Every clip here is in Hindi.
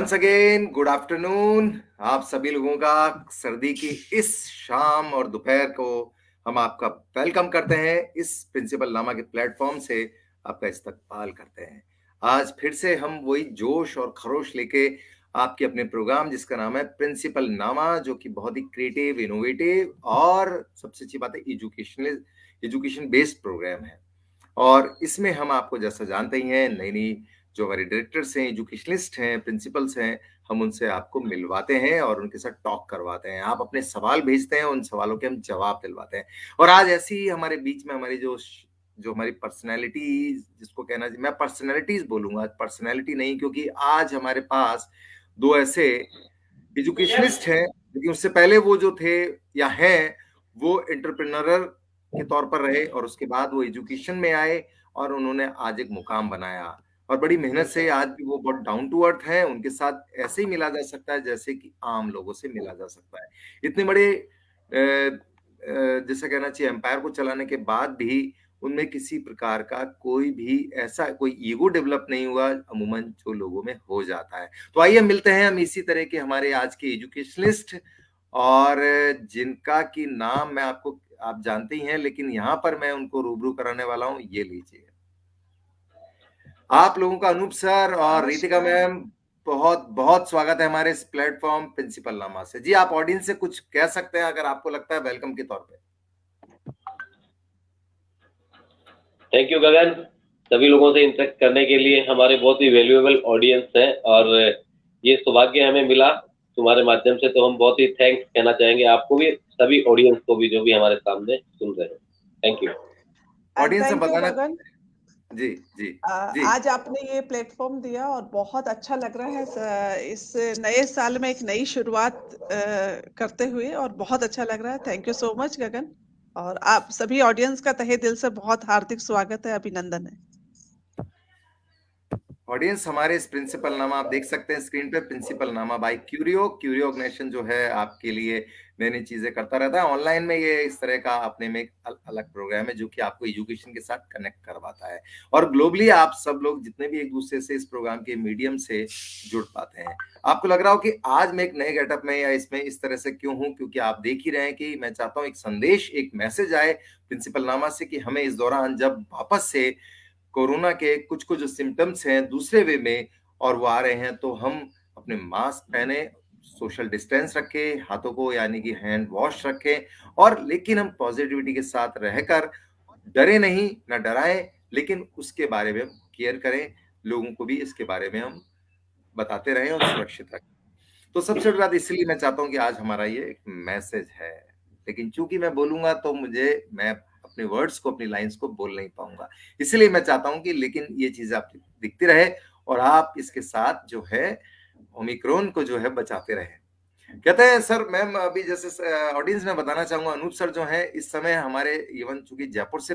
Once again good afternoon. आप सभी लोगों का सर्दी की इस शाम और दोपहर को हम आपका वेलकम करते हैं। इस प्रिंसिपल नामा के प्लेटफॉर्म से आपका इस्तकबाल करते हैं। आज फिर से हम वही जोश और खरोश लेके आपके अपने प्रोग्राम जिसका नाम है प्रिंसिपल नामा, जो कि बहुत ही क्रिएटिव, इनोवेटिव और सबसे अच्छी बात है एजुकेशन बेस्ड प्रोग्राम है। और इसमें हम आपको जैसा जानते ही हैं, नई नई जो हमारे डायरेक्टर्स हैं, एजुकेशनिस्ट हैं, प्रिंसिपल्स हैं, हम उनसे आपको मिलवाते हैं और उनके साथ टॉक करवाते हैं। आप अपने सवाल भेजते हैं, उन सवालों के हम जवाब दिलवाते हैं। और आज ऐसी ही हमारे बीच में हमारी जो जो हमारी पर्सनैलिटीज, जिसको कहना, मैं पर्सनैलिटीज बोलूंगा, पर्सनैलिटी नहीं, क्योंकि आज हमारे पास दो ऐसे एजुकेशनिस्ट हैं, लेकिन उससे पहले वो जो थे या हैं, वो एंटरप्रेन्योरर के तौर पर रहे और उसके बाद वो एजुकेशन में आए और उन्होंने आज एक मुकाम बनाया और बड़ी मेहनत से आज भी वो बहुत डाउन टू अर्थ है। उनके साथ ऐसे ही मिला जा सकता है जैसे कि आम लोगों से मिला जा सकता है। इतने बड़े जैसे कहना चाहिए एम्पायर को चलाने के बाद भी उनमें किसी प्रकार का कोई भी ऐसा कोई ईगो डेवलप नहीं हुआ, अमूमन जो लोगों में हो जाता है। तो आइए मिलते हैं हम इसी तरह के हमारे आज के एजुकेशनिस्ट, और जिनका की नाम मैं आपको आप जानते ही हैं, लेकिन यहाँ पर मैं उनको रूबरू कराने वाला हूँ। ये लीजिए आप लोगों का अनूप सर और रितिका मैम, बहुत बहुत स्वागत है हमारे इस प्लेटफॉर्म प्रिंसिपल नामा से। जी आप ऑडियंस से कुछ कह सकते हैं अगर आपको लगता है वेलकम के तौर पे। थैंक यू गगन, सभी लोगों से इंटरेक्ट करने के लिए। हमारे बहुत ही वैल्यूएबल ऑडियंस है और ये सौभाग्य हमें मिला तुम्हारे माध्यम से, तो हम बहुत ही थैंक्स कहना चाहेंगे आपको भी, सभी ऑडियंस को भी जो भी हमारे सामने सुन रहे हैं। थैंक यू ऑडियंस से बताना। जी जी जी, आज आपने ये प्लेटफॉर्म दिया और बहुत अच्छा लग रहा है इस नए साल में एक नई शुरुआत करते हुए, और बहुत अच्छा लग रहा है। थैंक यू सो मच गगन, और आप सभी ऑडियंस का तहे दिल से बहुत हार्दिक स्वागत है, अभिनंदन है। ऑडियंस हमारे इस प्रिंसिपल नामा आप देख सकते हैं स्क्रीन पे, प्रिंसिपल नामा बाय क्यूरियो ऑर्गेनाइजेशन जो है आपके लिए नई नई चीजें करता रहता है। ऑनलाइन में ये इस तरह का अपने में एक अलग प्रोग्राम है जो कि आपको एजुकेशन के साथ कनेक्ट करवाता है, और ग्लोबली आप सब लोग जितने भी एक दूसरे से इस प्रोग्राम के मीडियम से जुड़ पाते हैं। आपको लग रहा हो कि आज मैं एक नए गेटअप में या इसमें इस तरह से क्यों हूं, क्योंकि आप देख ही रहे हैं कि मैं चाहता हूं एक संदेश, एक मैसेज आए प्रिंसिपल नामा से कि हमें इस दौरान जब वापस से कोरोना के कुछ कुछ जो सिम्टम्स हैं दूसरे वे में और वो आ रहे हैं, तो हम अपने मास्क पहने, सोशल डिस्टेंस रखें, हाथों को यानी कि हैंड वॉश रखें, और लेकिन हम पॉजिटिविटी के साथ रहकर डरे नहीं, ना डराएं, लेकिन उसके बारे में केयर करें, लोगों को भी इसके बारे में हम बताते रहें और सुरक्षित रखें। तो सबसे बड़ी बात इसलिए मैं चाहता हूं कि आज हमारा ये एक मैसेज है, लेकिन चूंकि मैं बोलूंगा तो मैं अपने वर्ड्स को, अपनी लाइंस को बोल नहीं पाऊंगा, इसलिए मैं चाहता हूं कि लेकिन ये चीज आप दिखती रहे और आप इसके साथ जो है ओमिक्रॉन को जो है बचाते रहे। कहते हैं सर, मैम अभी जैसे ऑडियंस में बताना चाहूंगा, अनूप सर जो है इस समय हमारे इवन चूंकि जयपुर से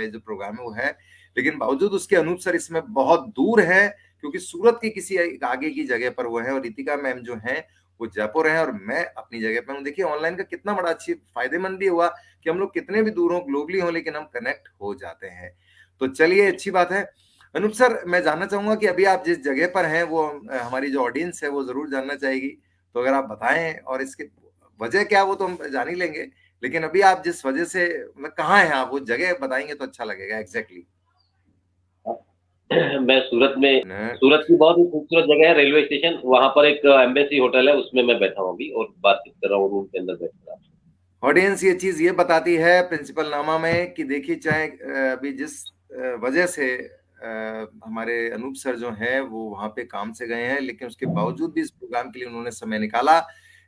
जो प्रोग्राम है वो है, लेकिन बावजूद उसके अनूप सर इसमें बहुत दूर है, क्योंकि सूरत की किसी आगे की जगह पर वो है, और रितिका मैम जो है वो जयपुर है और मैं अपनी जगह पर हूँ। देखिए ऑनलाइन का कितना बड़ा अच्छी फायदेमंद भी हुआ कि हम लोग कितने भी दूर हो, ग्लोबली हो, लेकिन हम कनेक्ट हो जाते हैं। तो चलिए अच्छी बात है। अनूप सर, मैं जानना चाहूंगा कि अभी आप जिस जगह पर हैं वो हमारी जो ऑडियंस है वो जरूर जानना चाहेगी, तो अगर आप बताएं और इसके वजह क्या वो तो हम जान ही लेंगे, लेकिन अभी आप जिस वजह से कहाँ हैं, आप वो जगह बताएंगे तो अच्छा लगेगा। एग्जैक्टली मैं सूरत की बहुत ही खूबसूरत जगह है, रेलवे स्टेशन, वहां पर एक एम्बेसी होटल है, उसमें मैं बैठा हूँ अभी और बातचीत कर रहा हूँ, रूम के अंदर बैठ कर। ऑडियंस ये चीज ये बताती है प्रिंसिपल नामा में कि देखिए, चाहे अभी जिस वजह से हमारे अनूप सर जो हैं वो वहां पे काम से गए हैं, लेकिन उसके बावजूद भी इस प्रोग्राम के लिए उन्होंने समय निकाला।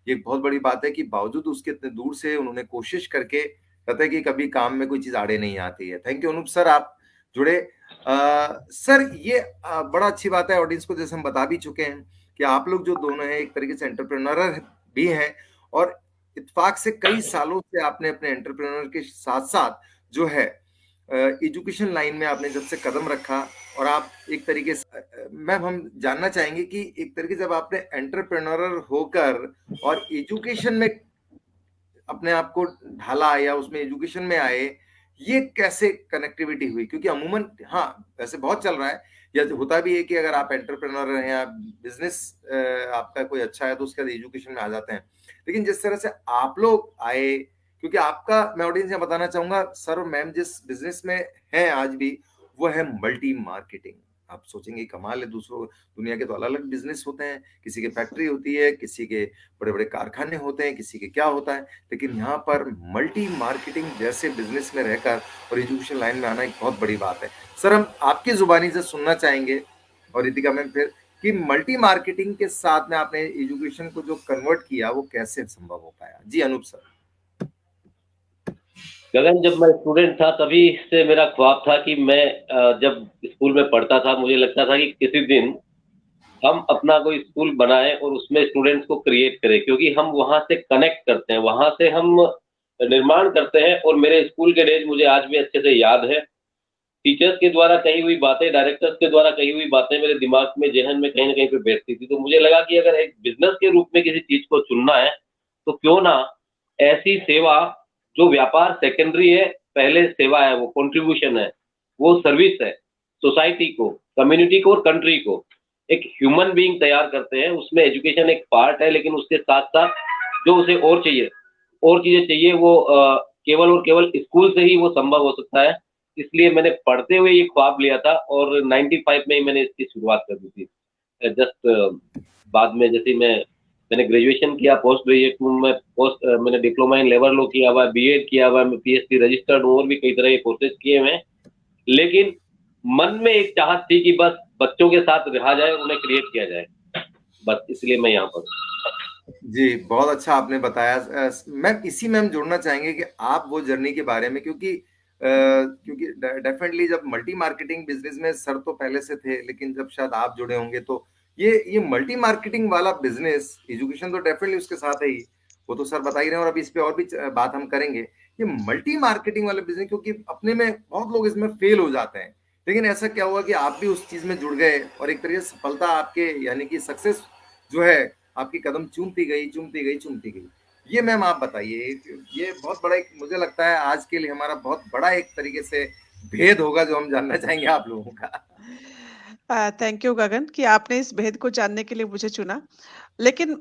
ये बहुत बड़ी बात है कि बावजूद उसके इतने दूर से उन्होंने कोशिश करके, कहते हैं कि कभी काम में कोई चीज आड़े नहीं आती है। थैंक यू अनूप सर, आप जुड़े। सर ये बड़ा अच्छी बात है, ऑडियंस को जैसे हम बता भी चुके हैं कि आप लोग जो दोनों हैं एक तरीके से एंटरप्रेन्योर भी हैं, और इत्तेफाक से कई सालों से आपने अपने एंटरप्रेन्योर के साथ साथ जो है एजुकेशन लाइन में आपने जब से कदम रखा, और आप एक तरीके से मैम हम जानना चाहेंगे कि एक तरीके से जब आपने एंटरप्रेन्योर होकर और एजुकेशन में अपने आप को ढाला या उसमें एजुकेशन में आए, ये कैसे कनेक्टिविटी हुई? क्योंकि अमूमन हाँ वैसे बहुत चल रहा है या होता भी है कि अगर आप एंटरप्रेन्योर हैं, आप बिजनेस आपका कोई अच्छा है तो उसके बाद एजुकेशन में आ जाते हैं। लेकिन जिस तरह से आप लोग आए, क्योंकि आपका, मैं ऑडियंस में बताना चाहूंगा सर और मैम जिस बिजनेस में हैं आज भी, वो है मल्टी मार्केटिंग। आप सोचेंगे कमाल है, दूसरों दुनिया के तो अलग अलग बिजनेस होते हैं, किसी के फैक्ट्री होती है, किसी के बड़े बड़े कारखाने होते हैं, किसी के क्या होता है, लेकिन यहाँ पर मल्टी मार्केटिंग जैसे बिजनेस में रहकर और एजुकेशन लाइन में आना एक बहुत बड़ी बात है। सर हम आपकी जुबानी से सुनना चाहेंगे, और रितिका मैम फिर, कि मल्टी मार्केटिंग के साथ में आपने एजुकेशन को जो कन्वर्ट किया वो कैसे संभव हो पाया। जी अनूप सर। गगन, जब मैं स्टूडेंट था तभी से मेरा ख्वाब था कि मैं जब स्कूल में पढ़ता था मुझे लगता था कि किसी दिन हम अपना कोई स्कूल बनाएं और उसमें स्टूडेंट्स को क्रिएट करें, क्योंकि हम वहां से कनेक्ट करते हैं, वहां से हम निर्माण करते हैं। और मेरे स्कूल के डेज मुझे आज भी अच्छे से याद है। टीचर्स के द्वारा कही हुई बातें, डायरेक्टर्स के द्वारा कही हुई बातें मेरे दिमाग में, जहन में कहीं ना कहीं पे बैठती थी। तो मुझे लगा कि अगर एक बिजनेस के रूप में किसी चीज को चुनना है तो क्यों ना ऐसी सेवा, जो व्यापार सेकेंडरी है, पहले सेवा है, वो कंट्रीब्यूशन है, वो सर्विस है, सोसाइटी को, कम्युनिटी को और कंट्री को एक ह्यूमन बीइंग तैयार करते हैं। उसमें एजुकेशन एक पार्ट है, लेकिन उसके साथ साथ जो उसे और चाहिए, और चीजें चाहिए, वो केवल और केवल स्कूल से ही वो संभव हो सकता है। इसलिए मैंने पढ़ते हुए ये ख्वाब लिया था और 95 में ही मैंने इसकी शुरुआत कर दी थी। जस्ट बाद में जैसे मैंने ग्रेजुएशन किया, पोस्ट ग्रेजुएट हूँ मैं, मैंने डिप्लोमा इन लेबर लॉ किया हुआ है, बीएड किया हुआ है, मैं पीएचडी रजिस्टर्ड हूँ, और भी कई तरह के कोर्सेज किए हुए हैं। लेकिन मन में एक चाहत थी कि बस बच्चों के साथ रहा जाए, उन्हें क्रिएट किया जाए, बस इसलिए मैं यहाँ पर। जी बहुत अच्छा आपने बताया। मैम इसी में हम जोड़ना चाहेंगे कि आप वो जर्नी के बारे में, क्योंकि डेफिनेटली जब मल्टी मार्केटिंग बिजनेस में सर तो पहले से थे, लेकिन जब शायद आप जुड़े होंगे तो ये मल्टी मार्केटिंग वाला बिजनेस, एजुकेशन तो डेफिनेटली उसके साथ है ही, वो तो सर बता ही रहे हैं, और अभी इस पे और भी बात हम करेंगे। ये मल्टी मार्केटिंग वाला बिजनेस, क्योंकि अपने में बहुत लोग इसमें फेल हो जाते हैं, लेकिन ऐसा क्या हुआ कि आप भी उस चीज में जुड़ गए और एक तरीके से सफलता आपके, यानी कि सक्सेस जो है आपकी कदम चूमती गई, चूमती गई, चूमती गई। ये मैम आप बताइए, ये बहुत बड़ा एक, मुझे लगता है आज के लिए हमारा बहुत बड़ा एक तरीके से भेद होगा जो हम जानना चाहेंगे आप लोगों का। थैंक यू गगन कि आपने इस भेद को जानने के लिए मुझे चुना। लेकिन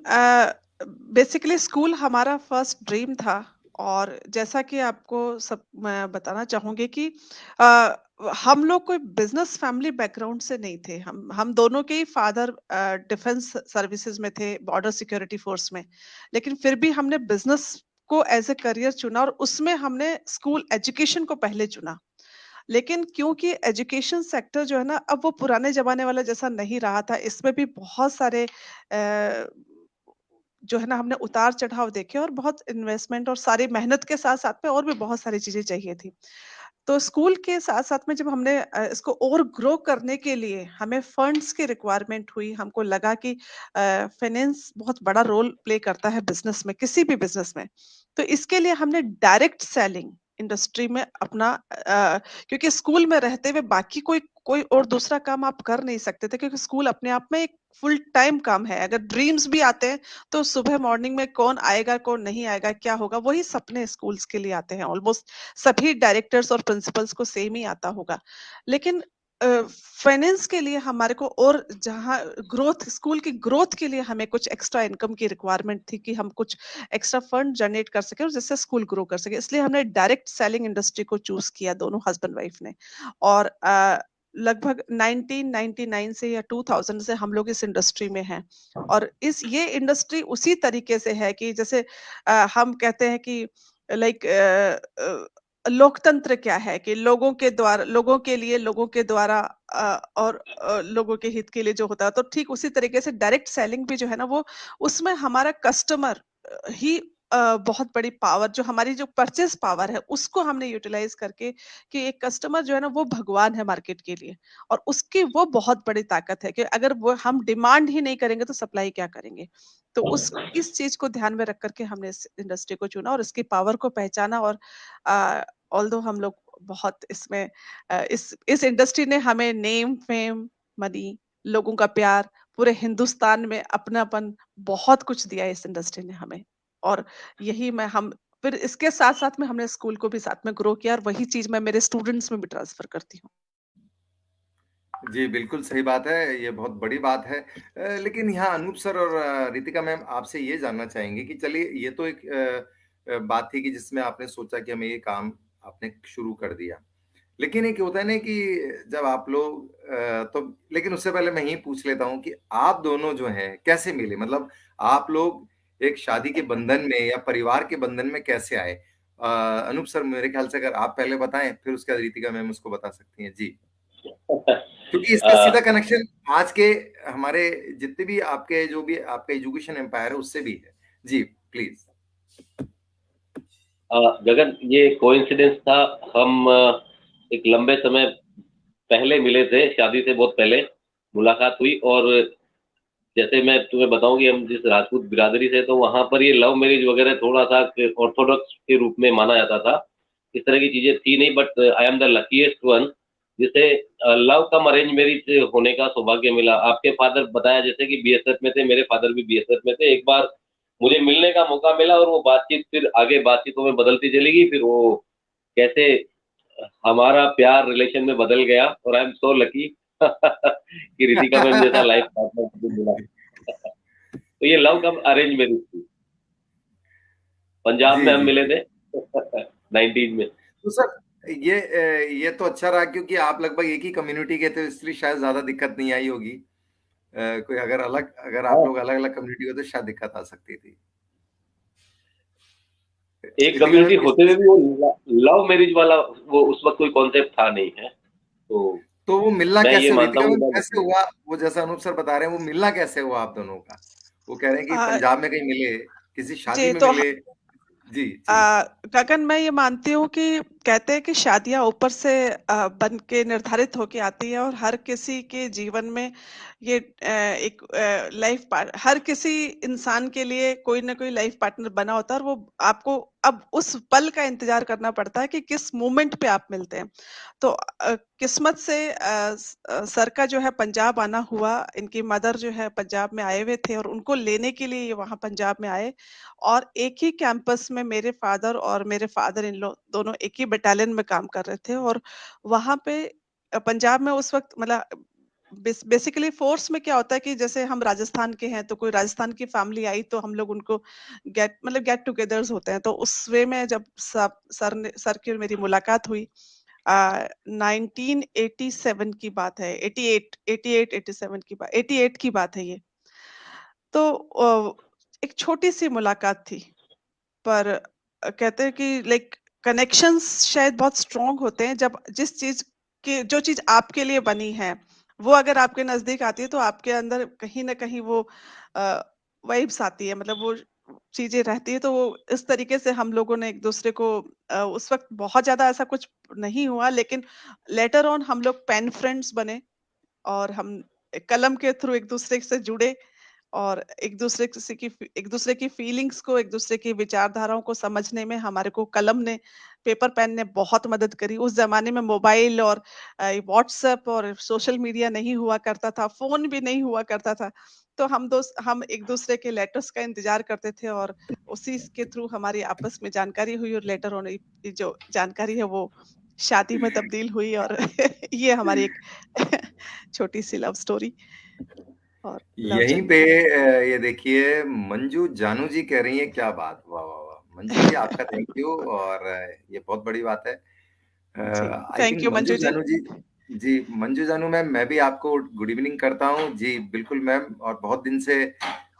बेसिकली स्कूल हमारा फर्स्ट ड्रीम था, और जैसा कि आपको सब मैं बताना चाहूंगी कि अ, हम लोग कोई बिजनेस फैमिली बैकग्राउंड से नहीं थे। हम दोनों के ही फादर डिफेंस सर्विसेज में थे, बॉर्डर सिक्योरिटी फोर्स में। लेकिन फिर भी हमने बिजनेस को एज ए करियर चुना, और उसमें हमने स्कूल एजुकेशन को पहले चुना। लेकिन क्योंकि एजुकेशन सेक्टर जो है ना, अब वो पुराने जमाने वाला जैसा नहीं रहा था। इसमें भी बहुत सारे जो है ना, हमने उतार चढ़ाव देखे, और बहुत इन्वेस्टमेंट और सारी मेहनत के साथ साथ में और भी बहुत सारी चीजें चाहिए थी। तो स्कूल के साथ साथ में जब हमने इसको और ग्रो करने के लिए हमें फंड्स की रिक्वायरमेंट हुई, हमको लगा कि फाइनेंस बहुत बड़ा रोल प्ले करता है बिजनेस में, किसी भी बिजनेस में। तो इसके लिए हमने डायरेक्ट सेलिंग इंडस्ट्री में अपना क्योंकि स्कूल में रहते हुए बाकी कोई कोई और दूसरा काम आप कर नहीं सकते थे, क्योंकि स्कूल अपने आप में एक फुल टाइम काम है। अगर ड्रीम्स भी आते हैं तो सुबह मॉर्निंग में कौन आएगा कौन नहीं आएगा क्या होगा, वही सपने स्कूल्स के लिए आते हैं। ऑलमोस्ट सभी डायरेक्टर्स और प्रिंसिपल्स को सेम ही आता होगा। लेकिन फाइनेंस के लिए हमारे को, और जहाँ ग्रोथ, स्कूल की ग्रोथ के लिए हमें कुछ एक्स्ट्रा इनकम की रिक्वायरमेंट थी कि हम कुछ एक्स्ट्रा फंड जनरेट कर सके और जिससे स्कूल ग्रो कर सके। इसलिए हमने डायरेक्ट सेलिंग इंडस्ट्री को चूज किया, दोनों हस्बैंड वाइफ ने। और लगभग 1999 से या 2000 से हम लोग इस इंडस्ट्री में हैं। और ये इंडस्ट्री उसी तरीके से है कि जैसे हम कहते हैं कि लाइक लोकतंत्र क्या है, कि लोगों के द्वारा, लोगों के लिए, लोगों के द्वारा, और लोगों के हित के लिए जो होता है। तो ठीक उसी तरीके से डायरेक्ट सेलिंग भी जो है ना, वो उसमें हमारा कस्टमर ही बहुत बड़ी पावर, जो हमारी जो परचेस पावर है उसको हमने यूटिलाइज करके, कि एक कस्टमर जो है ना वो भगवान है मार्केट के लिए। और उसकी वो बहुत बड़ी ताकत है कि अगर वो हम डिमांड ही नहीं करेंगे तो सप्लाई क्या करेंगे। तो उस इस चीज को ध्यान में रख करके हमने इस इंडस्ट्री को चुना और इसकी पावर को पहचाना। और ऑल्दो हम लोग बहुत इसमें इस इंडस्ट्री ने हमें नेम, फेम, मनी, लोगों का प्यार, पूरे हिंदुस्तान में अपनापन, बहुत कुछ दिया है इस इंडस्ट्री ने हमें। और यही मैं हम फिर इसके साथ साथ में हमने स्कूल को भी साथ में ग्रो किया, और वही चीज मैं मेरे स्टूडेंट्स में भी ट्रांसफर करती हूँ। जी, बिल्कुल सही बात है, ये बहुत बड़ी बात है। लेकिन यहाँ अनूप सर और रितिका मैम आपसे ये जानना चाहेंगे कि चलिए ये तो एक बात थी कि जिसमें आपने सोचा कि हमें ये काम आपने शुरू कर दिया। लेकिन एक होता है ना कि जब आप लोग तो लेकिन उससे पहले मैं यही पूछ लेता हूँ कि आप दोनों जो हैं कैसे मिले? मतलब आप लोग एक शादी के बंधन में या परिवार के बंधन में कैसे आए? अनूप सर मेरे ख्याल से अगर आप पहले बताएँ, फिर उसके बाद रितिका मैम उसको बता सकती हैं। जी। क्योंकि इसका सीधा कनेक्शन आज के हमारे जितने भी आपके जो भी आपका एजुकेशन एम्पायर है उससे भी है। जी, प्लीज। गगन, ये कोइंसिडेंस था। हम एक लंबे समय पहले मिले थे, शादी से बहुत पहले मुलाकात हुई। और जैसे मैं तुम्हें बताऊं कि हम जिस राजपूत बिरादरी से, तो वहां पर ये लव मैरिज वगैरह थोड़ा सा ऑर्थोडॉक्स के रूप में माना जाता था। इस तरह की चीजें थी नहीं, but I am the luckiest one जिसे लव कम अरेंज मैरिज होने का सौभाग्य मिला। आपके फादर बताया जैसे कि बीएसएफ में थे, मेरे फादर भी बीएसएफ में थे। एक बार मुझे मिलने का मौका मिला और वो बातचीत फिर आगे बातचीतों में बदलती चली गई। फिर वो कैसे हमारा प्यार रिलेशन में बदल गया, और आई एम सो लकी कि रितिका मैम जैसा लाइफ पार्टनर मुझे मिला। तो ये लव कम अरेंज मैरिज थी। पंजाब जी में हम जी मिले जी। थे 19 में। तो सर ये तो अच्छा रहा क्योंकि आप लगभग एक ही कम्युनिटी के थे इसलिए शायद ज्यादा दिक्कत नहीं आई होगी। कोई अगर आप हाँ, लोग अलग अलग कम्युनिटी होते तो शायद दिक्कत आ सकती थी। एक रितिका कम्युनिटी मैम होते हुए भी वो लव मैरिज वाला वो उस वक्त कोई कॉन्सेप्ट था नहीं है। तो तो वो मिलना मैं ये कैसे, मानता रितिका हूँ मैम कैसे कि हुआ? वो जैसा अनूप सर बता रहे हैं वो मिलना कैसे हुआ आप दोनों का? वो कह रहे हैं कि आ, पंजाब में कहीं मिले, किसी शादी जी में तो मिले। जी जी। आ, गगन, मैं ये मानती हूँ कि कहते हैं कि शादियां ऊपर से बन के निर्धारित होके आती है, और हर किसी के जीवन में ये एक लाइफ पार्ट, हर किसी इंसान के लिए कोई ना कोई लाइफ पार्टनर बना होता है, और वो आपको अब उस पल का इंतजार करना पड़ता है कि किस मोमेंट पे आप मिलते हैं। तो किस्मत से सर का जो है पंजाब आना हुआ। इनकी मदर जो है पंजाब में आए हुए थे और उनको लेने के लिए ये वहां पंजाब में आए, और एक ही कैंपस में मेरे फादर और मेरे फादर इन लोग दोनों एक ही बटालियन में काम कर रहे थे। और वहां पे पंजाब में उस वक्त मतलब बेसिकली फोर्स में क्या होता है कि जैसे हम राजस्थान के हैं तो कोई राजस्थान की फैमिली आई तो हम लोग उनको गेट टुगेदर्स होते हैं। तो उस वे में जब सर की और मेरी मुलाकात हुई 1987 की बात है, 87 की बात, 88 की बात है ये। तो एक छोटी सी मुलाकात थी, पर कहते हैं कि लाइक कनेक्शंस शायद बहुत स्ट्रांग होते हैं जब जिस चीज की जो चीज आपके लिए बनी है वो अगर आपके नजदीक आती है तो आपके अंदर कहीं ना कहीं वो वाइब्स आती है, मतलब वो चीजें रहती है। तो वो इस तरीके से हम लोगों ने एक दूसरे को उस वक्त बहुत ज्यादा ऐसा कुछ नहीं हुआ, लेकिन लेटर ऑन हम लोग पेन फ्रेंड्स बने, और हम कलम के थ्रू एक दूसरे से जुड़े, और एक दूसरे की फीलिंग्स को, एक दूसरे की विचारधाराओं को समझने में हमारे को कलम ने, पेपर पेन ने बहुत मदद करी। उस जमाने में मोबाइल और व्हाट्सएप और सोशल मीडिया नहीं हुआ करता था, फोन भी नहीं हुआ करता था। तो हम एक दूसरे के लेटर्स का इंतजार करते थे, और उसी के थ्रू हमारी आपस में जानकारी हुई, और लेटर ऑन जो जानकारी है वो शादी में तब्दील हुई। और ये हमारी एक छोटी सी लव स्टोरी और लव यहीं जर्नी। पे ये देखिए मंजू जानू जी कह रही है, क्या बात, वाह वाह वाह मंजू जी आपका थैंक यू। और ये बहुत बड़ी बात है। जी, I thank think you Manju Manju ji. Janu ji. जी मंजू जानू मैम, मैं भी आपको गुड इवनिंग करता हूँ जी। बिल्कुल मैम, और बहुत दिन से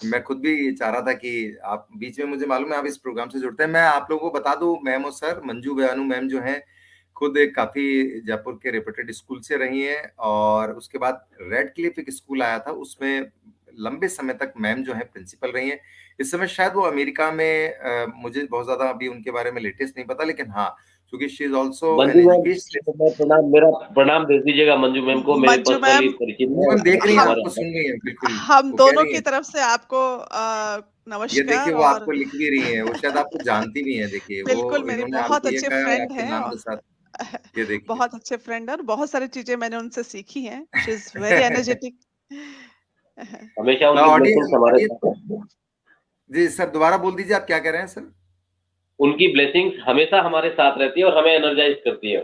मैं खुद भी चाह रहा था कि आप बीच में, मुझे मालूम है आप इस प्रोग्राम से जुड़ते हैं। मैं आप लोगों को बता दूं, मैम और सर, मंजू जानू मैम जो हैं खुद एक काफी जयपुर के रेपुटेड स्कूल से रही हैं, और उसके बाद रेड क्लिफ एक स्कूल आया था उसमें लंबे समय तक मैम जो है प्रिंसिपल रही हैं। इस समय शायद वो अमेरिका में, मुझे बहुत ज्यादा अभी उनके बारे में लेटेस्ट नहीं पता, लेकिन हाँ क्योंकि she is also an Manju ma'am, educationist. तो मैं मेरा प्रणाम भेज दीजिएगा मंजू मैम को, मेरे मंजू पर्सनली मैम, परिचित है वो और हम देख रही हैं, हम हमारे आपको सुन रही हैं बिल्कुल। हम वो कह दोनों रही की हैं, तरफ से आपको ये देखिए नमस्कार। वो और आपको लिख भी रही हैं, वो शायद आपको जानती भी हैं। देखिए वो बिल्कुल मेरे इन्होंने बहुत आपको ये अच्छे कहा है फ्रेंड आपके हैं, नाम और के साथ। ये देखिए। बहुत अच्छे फ्रेंड, और बहुत सारी चीजें मैंने उनसे सीखी हैं। She is very energetic. हमेशा उनकी ब्लेसिंग्स ऑडियंस हमारे ऑडियंस साथ है। जी सर दोबारा बोल दीजिए, आप क्या कह रहे हैं सर? उनकी ब्लेसिंग्स हमेशा हमारे साथ रहती है और हमें एनर्जाइज करती है।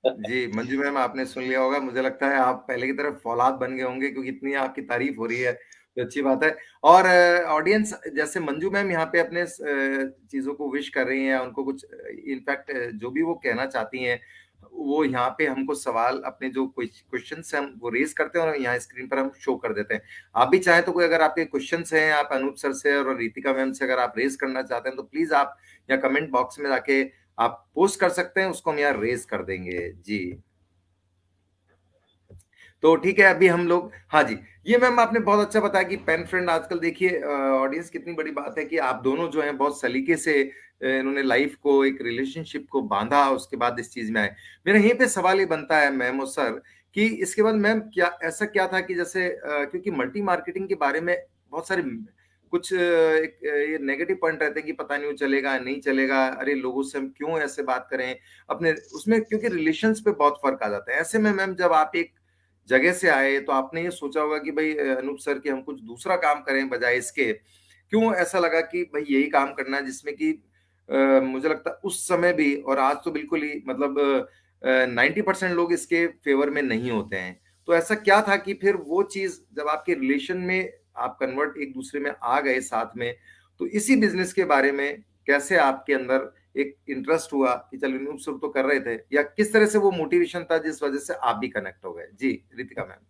जी मंजू मैम, आपने सुन लिया होगा, मुझे लगता है आप पहले की तरह फौलाद बन गए होंगे, क्योंकि इतनी आपकी तारीफ हो रही है, तो अच्छी बात है। और ऑडियंस जैसे मंजू मैम यहाँ पे अपने चीजों को विश कर रही हैं, उनको कुछ इनफैक्ट जो भी वो कहना चाहती हैं, वो यहाँ पे हमको सवाल अपने जो क्वेश्चन है हम वो रेज करते हैं और यहाँ स्क्रीन पर हम शो कर देते हैं। आप भी चाहें तो कोई अगर आपके क्वेश्चन हैं, आप अनूप सर से और रितिका मैम से अगर आप रेज करना चाहते हैं, तो प्लीज आप यहाँ कमेंट बॉक्स में जाके आप पोस्ट कर सकते हैं, उसको हम यहाँ रेज कर देंगे जी। तो ठीक है, अभी हम लोग, हाँ जी, ये मैम आपने बहुत अच्छा बताया कि पेन फ्रेंड आजकल देखिए ऑडियंस, कितनी बड़ी बात है कि आप दोनों जो हैं बहुत सलीके से इन्होंने लाइफ को, एक रिलेशनशिप को बांधा, उसके बाद इस चीज में आए। मेरा यहीं पे सवाल ये बनता है मैम और सर कि इसके बाद मैम क्या ऐसा क्या था कि जैसे क्योंकि मल्टी मार्केटिंग के बारे में बहुत सारे कुछ एक ये नेगेटिव पॉइंट रहते हैं कि पता नहीं वो चलेगा नहीं चलेगा, अरे लोगों से हम क्यों ऐसे बात करें अपने उसमें, क्योंकि रिलेशंस पे बहुत फर्क आ जाता है। ऐसे में मैम जब आप एक जगह से आए तो आपने ये सोचा होगा कि भाई अनूप सर कि हम कुछ दूसरा काम करें बजाय इसके, क्यों ऐसा लगा कि भाई यही काम करना है जिसमें कि मुझे लगता है उस समय भी और आज तो बिल्कुल ही मतलब 90% लोग इसके फेवर में नहीं होते हैं। तो ऐसा क्या था कि फिर वो चीज जब आपके रिलेशन में आप कन्वर्ट एक दूसरे में आ गए साथ में, तो इसी बिजनेस के बारे में कैसे आपके अंदर एक इंटरेस्ट हुआ कि चलो अनूप सर तो कर रहे थे, या किस तरह से वो मोटिवेशन था जिस वजह से आप भी कनेक्ट हो गए? जी Ritika ma'am.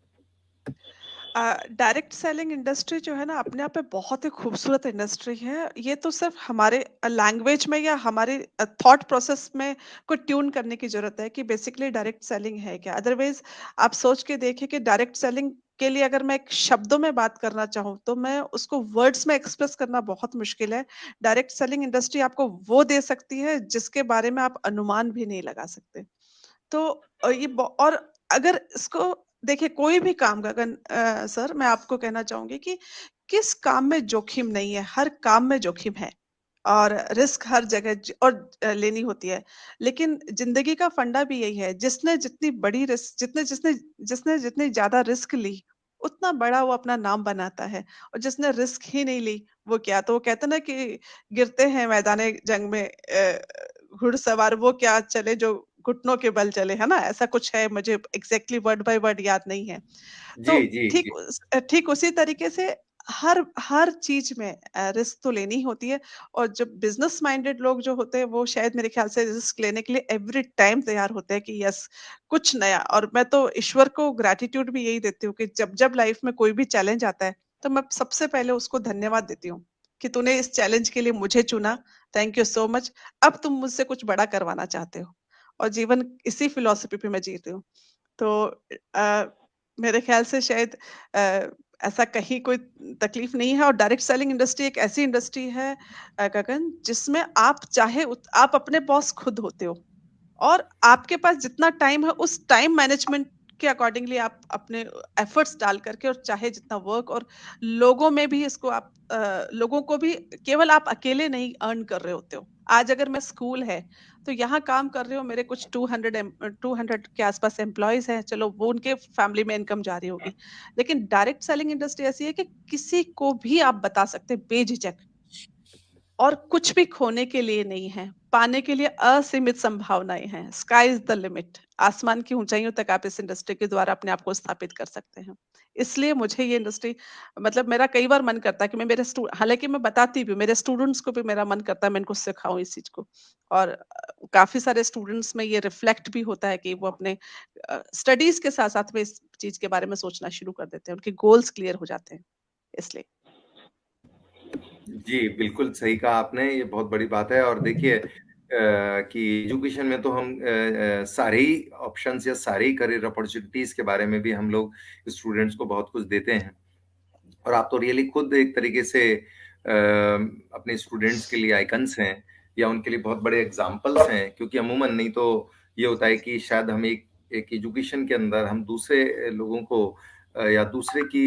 Direct selling industry जो है ना, अपने आप में बहुत ही खूबसूरत इंडस्ट्री है। ये तो सिर्फ हमारे लैंग्वेज में या हमारे थॉट प्रोसेस में को ट्यून करने की जरूरत है कि बेसिकली डायरेक्ट सेलिंग है क्या। अदरवाइज आप सोच के देखिए कि डायरेक्ट सेलिंग के लिए अगर मैं एक शब्दों में बात करना चाहूँ तो मैं उसको वर्ड्स में एक्सप्रेस करना बहुत मुश्किल है। डायरेक्ट सेलिंग इंडस्ट्री आपको वो दे सकती है जिसके बारे में आप अनुमान भी नहीं लगा सकते। तो और अगर इसको देखिए, कोई भी काम गगन सर, मैं आपको कहना चाहूंगी कि किस काम में जोखिम नहीं है, हर काम में जोखिम है और रिस्क हर जगह लेनी होती है। लेकिन जिंदगी का फंडा भी यही है, जिसने जितनी बड़ी रिस्क, जितने जिसने जिसने जितनी ज्यादा रिस्क ली, उतना बड़ा वो अपना नाम बनाता है। और जिसने रिस्क ही नहीं ली, वो क्या, तो वो कहते हैं ना कि गिरते हैं मैदाने जंग में घुड़सवार, वो क्या चले जो घुटनों के बल चले, है ना? ऐसा कुछ है, मुझे एग्जैक्टली वर्ड बाय वर्ड याद नहीं है। जी तो जी ठीक जी। ठीक उसी तरीके से हर हर चीज में रिस्क तो लेनी ही होती है। और जब बिजनेस माइंडेड लोग जो होते हैं, वो शायद मेरे ख्याल से रिस्क लेने के लिए एवरी टाइम तैयार होते हैं कि यस, कुछ नया। और मैं तो ईश्वर को ग्रैटिट्यूड भी यही देती हूँ कि जब जब लाइफ में कोई भी चैलेंज आता है, तो मैं सबसे पहले उसको धन्यवाद देती हूँ कि तूने इस चैलेंज के लिए मुझे चुना। Thank you so much. अब तुम मुझसे कुछ बड़ा करवाना चाहते हो। और जीवन इसी फिलॉसफी पे मैं जीती हूँ। तो अ, मेरे ख्याल से शायद अ, ऐसा कहीं कोई तकलीफ नहीं है। और डायरेक्ट सेलिंग इंडस्ट्री एक ऐसी इंडस्ट्री है गगन, जिसमें आप चाहे आप अपने बॉस खुद होते हो। और आपके पास जितना टाइम है, उस टाइम मैनेजमेंट के अकॉर्डिंगली आप अपने एफर्ट्स डाल करके, और चाहे जितना वर्क, और लोगों में भी इसको आप लोगों को भी केवल आप अकेले नहीं अर्न कर रहे होते हो। आज अगर मैं स्कूल है, तो यहाँ काम कर रहे हो मेरे कुछ 200 के आसपास एम्प्लॉयज हैं, चलो वो उनके फैमिली में इनकम जा रही होगी। लेकिन डायरेक्ट सेलिंग इंडस्ट्री ऐसी है कि किसी को भी आप बता सकते हैं बेझिझक, और कुछ भी खोने के लिए नहीं है, पाने के लिए असीमित संभावनाएं हैं। Sky is the limit. आसमान की ऊंचाइयों तक आप इस इंडस्ट्री के द्वारा अपने आप को स्थापित कर सकते हैं। इसलिए मुझे ये इंडस्ट्री, मतलब मेरा कई बार मन करता है कि मैं हालांकि मैं बताती भी हूँ, मेरे स्टूडेंट्स को भी मेरा मन करता है मैं इनको सिखाऊं इस चीज को। और काफी सारे स्टूडेंट्स में ये रिफ्लेक्ट भी होता है कि वो अपने स्टडीज के साथ साथ में इस चीज के बारे में सोचना शुरू कर देते हैं, उनके गोल्स क्लियर हो जाते हैं इसलिए। जी बिल्कुल सही कहा आपने, ये बहुत बड़ी बात है। और देखिए कि एजुकेशन में तो हम सारे ही ऑप्शंस या सारे ही करियर अपॉर्चुनिटीज के बारे में भी हम लोग स्टूडेंट्स को बहुत कुछ देते हैं। और आप तो रियली खुद एक तरीके से अपने स्टूडेंट्स के लिए आइकन्स हैं, या उनके लिए बहुत बड़े एग्जाम्पल्स हैं। क्योंकि अमूमन नहीं तो ये होता है कि शायद हम एक एक एजुकेशन के अंदर हम दूसरे लोगों को या दूसरे की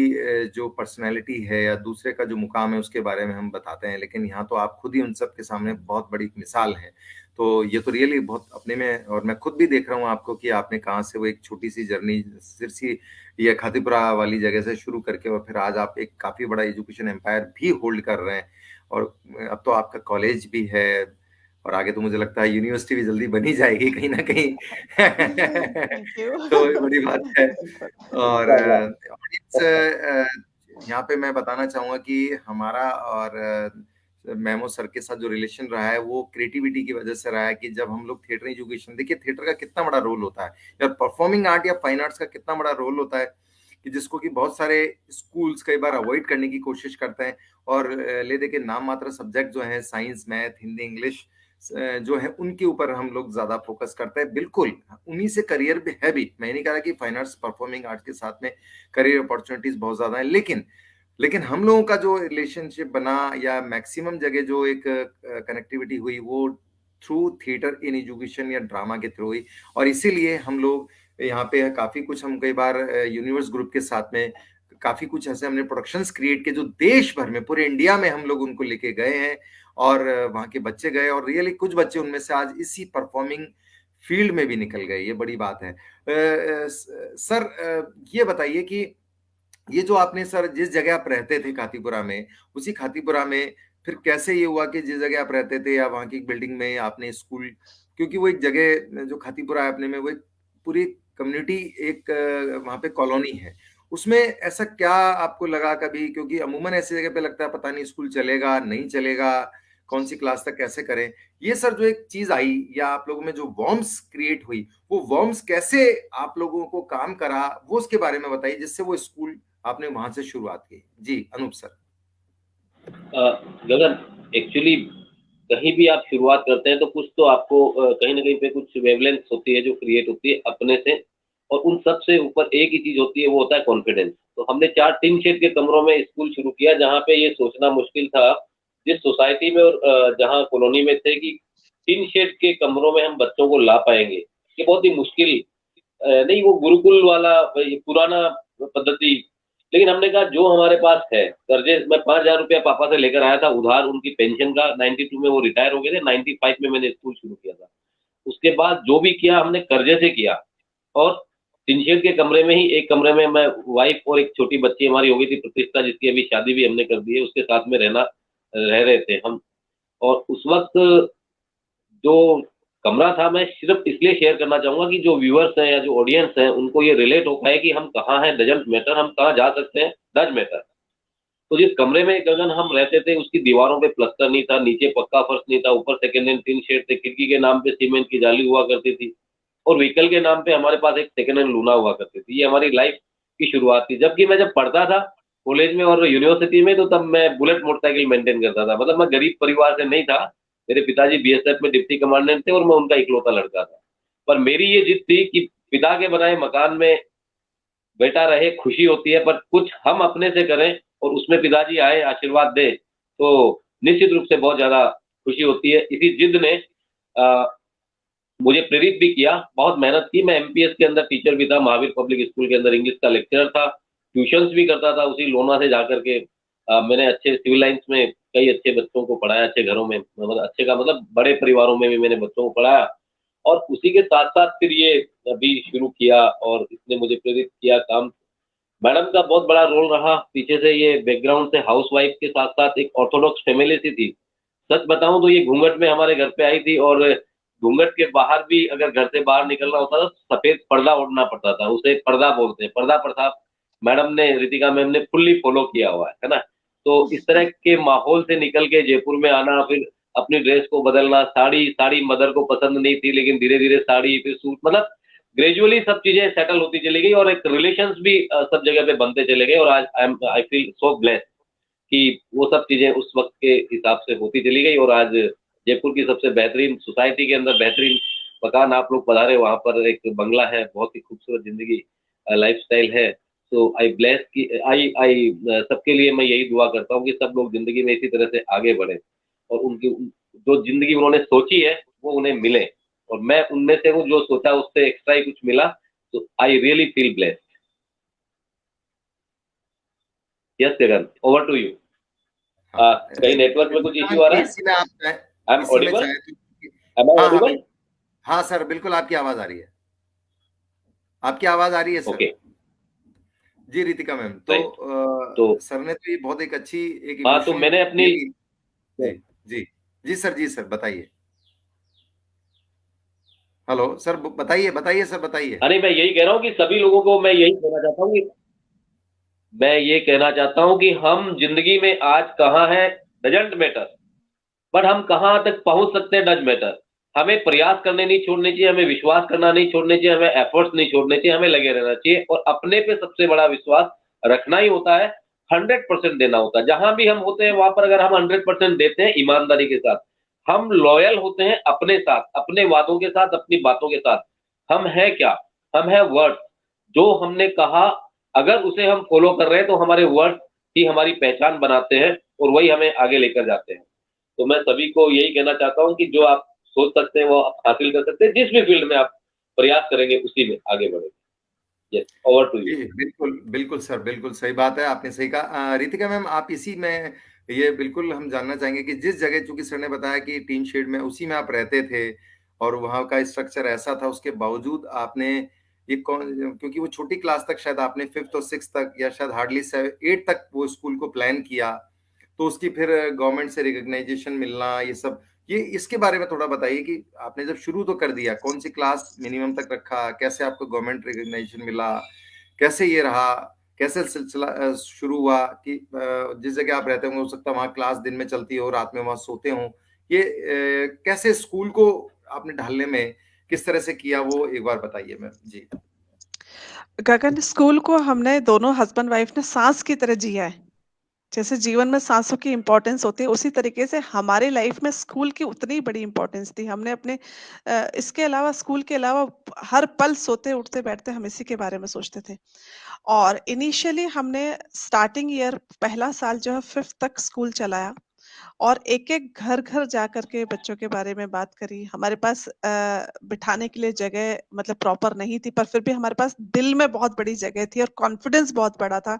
जो पर्सनैलिटी है या दूसरे का जो मुकाम है उसके बारे में हम बताते हैं, लेकिन यहाँ तो आप खुद ही उन सब के सामने बहुत बड़ी मिसाल हैं। तो ये तो रियली बहुत अपने में, और मैं खुद भी देख रहा हूँ आपको कि आपने कहाँ से वो एक छोटी सी जर्नी सिरसी या खातीपुरा वाली जगह से शुरू करके और फिर आज आप एक काफी बड़ा एजुकेशन एम्पायर भी होल्ड कर रहे हैं। और अब तो आपका कॉलेज भी है, और आगे तो मुझे लगता है यूनिवर्सिटी भी जल्दी बनी जाएगी कहीं ना कहीं। Thank you. तो ये बड़ी बात है। और इंशाल्लाह। ऑडियंस, यहाँ पे मैं बताना चाहूंगा कि हमारा और मेमो सर के साथ जो रिलेशन रहा है वो क्रिएटिविटी की वजह से रहा है। कि जब हम लोग थिएटर एजुकेशन, देखिए थिएटर का कितना बड़ा रोल होता है, या परफॉर्मिंग आर्ट या फाइन आर्ट्स का कितना बड़ा रोल होता है, कि जिसको कि बहुत सारे स्कूल्स कई बार अवॉइड करने की कोशिश करते हैं। और ले दे के नाम मात्र सब्जेक्ट जो है साइंस, मैथ, हिंदी, इंग्लिश जो है उनके ऊपर हम लोग ज्यादा फोकस करते हैं। बिल्कुल उन्हीं से करियर भी है भी, मैं नहीं कह रहा कि फाइन आर्ट्स परफॉर्मिंग आर्ट्स के साथ में करियर अपॉर्चुनिटीज बहुत ज्यादा है, लेकिन लेकिन हम लोगों का जो रिलेशनशिप बना या मैक्सिमम जगह जो एक कनेक्टिविटी हुई वो थ्रू थिएटर इन एजुकेशन या ड्रामा के थ्रू हुई। और इसीलिए हम लोग यहाँ पे काफी कुछ, हम कई बार यूनिवर्स ग्रुप के साथ में काफी कुछ ऐसे हमने प्रोडक्शंस क्रिएट किए जो देश भर में, पूरे इंडिया में हम लोग उनको लेके गए हैं। और वहाँ के बच्चे गए, और रियली कुछ बच्चे उनमें से आज इसी परफॉर्मिंग फील्ड में भी निकल गए, ये बड़ी बात है। सर, ये बताइए कि ये जो आपने सर जिस जगह आप रहते थे खातीपुरा में, उसी खातीपुरा में फिर कैसे ये हुआ कि जिस जगह आप रहते थे या वहाँ की बिल्डिंग में आपने स्कूल, क्योंकि वो एक जगह जो खातीपुरा है अपने में, वो एक पूरी कम्युनिटी, एक वहाँ पे कॉलोनी है, उसमें ऐसा क्या आपको लगा कभी? क्योंकि अमूमन ऐसी जगह पे लगता है पता नहीं स्कूल चलेगा नहीं चलेगा, कौन सी क्लास तक कैसे करें। ये सर जो एक चीज आई या आप लोगों में जो वॉर्म्स क्रिएट हुई, वो वॉर्म्स कैसे आप लोगों को काम करा, वो उसके बारे में बताइए, जिससे वो स्कूल आपने वहां से शुरुआत की। जी अनूप सर। गगन, एक्चुअली कहीं भी आप शुरुआत करते हैं तो कुछ तो आपको कहीं ना कहीं पे कुछ वेवलेंथ होती है जो क्रिएट होती है अपने से, और उन सब से ऊपर एक ही चीज होती है, वो होता है कॉन्फिडेंस। तो हमने 4 टिन शेड के कमरों में स्कूल शुरू किया, जहाँ पे ये सोचना मुश्किल था जिस सोसाइटी में और जहाँ कॉलोनी में थे कि टिन शेड के कमरों में हम बच्चों को ला पाएंगे। ये बहुत ही मुश्किल, नहीं वो गुरुकुल वाला ये पुराना पद्धति। लेकिन हमने कहा जो हमारे पास है कर्जे, मैं 5,000 रुपया पापा से लेकर आया था उधार उनकी पेंशन का, 92 में वो रिटायर हो गए थे, 95 में मैंने स्कूल शुरू किया था। उसके बाद जो भी किया हमने कर्जे से किया। और टिनशेड के कमरे में ही एक कमरे में मैं, वाइफ और एक छोटी बच्ची हमारी हो गई थी प्रतिष्ठा, जिसकी अभी शादी भी हमने कर दी है, उसके साथ में रह रहे थे हम। और उस वक्त जो कमरा था, मैं सिर्फ इसलिए शेयर करना चाहूंगा कि जो व्यूअर्स हैं या जो ऑडियंस हैं उनको ये रिलेट हो पाए कि हम कहाँ हैं डजंट मैटर, हम कहाँ जा सकते हैं डज मैटर। तो जिस कमरे में गगन हम रहते थे उसकी दीवारों पे प्लस्तर नहीं था, नीचे पक्का फर्श नहीं था, ऊपर सेकेंड हैंड टिन शेड थे, खिड़की के नाम पे सीमेंट की जाली हुआ करती थी, और व्हीकल के नाम पे हमारे पास एक सेकेंड हैंड लूना हुआ करती थी। ये हमारी लाइफ की शुरुआत थी। जबकि मैं जब पढ़ता था कॉलेज में और यूनिवर्सिटी में, तो तब मैं बुलेट मोटरसाइकिल मेंटेन करता था। मतलब मैं गरीब परिवार से नहीं था, मेरे पिताजी बीएसएफ में डिप्टी कमांडेंट थे और मैं उनका इकलौता लड़का था। पर मेरी ये जिद थी कि पिता के बनाए मकान में बेटा रहे, खुशी होती है, पर कुछ हम अपने से करें और उसमें पिताजी आए आशीर्वाद दे तो निश्चित रूप से बहुत ज्यादा खुशी होती है। इसी जिद ने मुझे प्रेरित भी किया, बहुत मेहनत की। मैं एमपीएस के अंदर टीचर भी था, महावीर पब्लिक स्कूल के अंदर इंग्लिश का लेक्चरर था, ट्यूशंस भी करता था उसी लोना से जाकर के। मैंने अच्छे सिविल लाइंस में कई अच्छे बच्चों को पढ़ाया, अच्छे घरों में, मतलब अच्छे का मतलब बड़े परिवारों में भी मैंने बच्चों को पढ़ाया। और उसी के साथ साथ फिर ये अभी शुरू किया और इसने मुझे प्रेरित किया काम। मैडम का बहुत बड़ा रोल रहा पीछे से, ये बैकग्राउंड से हाउस वाइफ के साथ साथ एक ऑर्थोडॉक्स फैमिली से थी। सच बताऊं तो ये घूंघट में हमारे घर पे आई थी, और घूंघट के बाहर भी अगर घर से बाहर निकलना होता था तो सफेद पर्दा ओढ़ना पड़ता था, उसे पर्दा बोलते हैं, पर्दा प्रथा मैडम ने, रितिका मैम ने फुल्ली फॉलो किया हुआ है ना। तो इस तरह के माहौल से निकल के जयपुर में आना, फिर अपनी ड्रेस को बदलना, साड़ी साड़ी मदर को पसंद नहीं थी, लेकिन धीरे धीरे साड़ी, फिर सूट, मतलब ग्रेजुअली सब चीजें सेटल होती चली गई और एक रिलेशंस भी सब जगह पे बनते चले गए। और आज आई फील सो ब्लेस्ड कि वो सब चीजें उस वक्त के हिसाब से होती चली गई। और आज जयपुर की सबसे बेहतरीन सोसाइटी के अंदर बेहतरीन मकान आप लोग पधारे, वहां पर एक बंगला है, बहुत ही खूबसूरत जिंदगी लाइफस्टाइल है। तो आई ब्लेस की आई आई सबके लिए मैं यही दुआ करता हूँ कि सब लोग जिंदगी में इसी तरह से आगे बढ़े और उनकी जो जिंदगी उन्होंने सोची है वो उन्हें मिले। और मैं उनमें से हूँ जो सोचा उससे एक्स्ट्रा ही कुछ मिला, तो I really feel blessed. Yes Gagan, over to you. कहीं नेटवर्क में कुछ इश्यू आ रहा है? इसी में आप आई एम इसी में ऑडिबल? चाहे तो, एम आई हाँ हाँ ऑडिबल? बिल्कुल, हाँ सर बिल्कुल आपकी आवाज आ रही है, आपकी आवाज आ रही है सर। ओके, जी रितिका मैम, तो राइट। तो सर ने तो ये बहुत एक अच्छी एक हाँ, तो इमोशनल मैंने अपनी, ये, जी जी जी सर, जी सर बताइए। हेलो सर, बताइए बताइए सर, बताइए। अरे मैं यही कह रहा हूँ कि सभी लोगों को मैं यही कहना चाहता हूँ कि मैं ये कहना चाहता हूँ कि हम जिंदगी में आज कहाँ हैं डजंट मैटर, बट हम कहाँ तक पहुंच सकते हैं डज मैटर। हमें प्रयास करने नहीं छोड़ने चाहिए, हमें विश्वास करना नहीं छोड़ने चाहिए, हमें एफर्ट्स नहीं छोड़ने चाहिए, हमें लगे रहना चाहिए और अपने पे सबसे बड़ा विश्वास रखना ही होता है। 100% देना होता है। जहां भी हम होते हैं वहां पर अगर हम 100% देते हैं ईमानदारी के साथ, हम लॉयल होते हैं अपने साथ, अपने वादों के साथ, अपनी बातों के साथ। हम है क्या? हम है वर्ड। जो हमने कहा, अगर उसे हम फॉलो कर रहे हैं तो हमारे वर्ड ही हमारी पहचान बनाते हैं और वही हमें आगे लेकर जाते हैं। तो मैं सभी को यही कहना चाहता हूँ कि जो आप सोच सकते हैं वो आप हासिल कर सकते हैं, जिस भी फील्ड में आप प्रयास करेंगे उसी में आगे बढ़ेंगे। Yes, over to you. जी बिल्कुल बिल्कुल सर, बिल्कुल सही बात है, आपने सही कहा। रितिका मैम, आप इसी में ये बिल्कुल हम जानना चाहेंगे कि जिस जगह, चूंकि सर ने बताया कि टीन शेड में उसी में आप रहते थे और वहाँ का स्ट्रक्चर ऐसा था, उसके बावजूद आपने ये कौन, क्योंकि वो छोटी क्लास तक शायद आपने फिफ्थ और सिक्स तक या शायद हार्डली 8 तक वो स्कूल को प्लान किया, तो उसकी फिर गवर्नमेंट से रिकग्नाइजेशन मिलना, ये सब, ये इसके बारे में थोड़ा बताइए कि आपने जब शुरू तो कर दिया, कौन सी क्लास मिनिमम तक रखा, कैसे आपको गवर्नमेंट रिकग्नाइजेशन मिला, कैसे ये रहा, कैसे सिलसिला शुरू हुआ कि जिस जगह आप रहते होंगे हो सकता है वहाँ क्लास दिन में चलती हो, रात में वहाँ सोते हो, ये कैसे स्कूल को आपने ढालने में किस तरह से किया, वो एक बार बताइए मैम जी। गगन, स्कूल को हमने दोनों हस्बैंड वाइफ ने सांस की तरह जिया है। जैसे जीवन में सांसों की इम्पोर्टेंस होती है, उसी तरीके से हमारी लाइफ में स्कूल की उतनी बड़ी इम्पोर्टेंस थी। हमने अपने इसके अलावा, स्कूल के अलावा, हर पल सोते उठते बैठते हम इसी के बारे में सोचते थे। और इनिशियली हमने स्टार्टिंग ईयर, पहला साल जो है फिफ्थ तक स्कूल चलाया और एक-एक घर-घर जा करके बच्चों के बारे में बात करी। हमारे पास बिठाने के लिए जगह मतलब प्रॉपर नहीं थी, पर फिर भी हमारे पास दिल में बहुत बड़ी जगह थी और कॉन्फिडेंस बहुत बड़ा था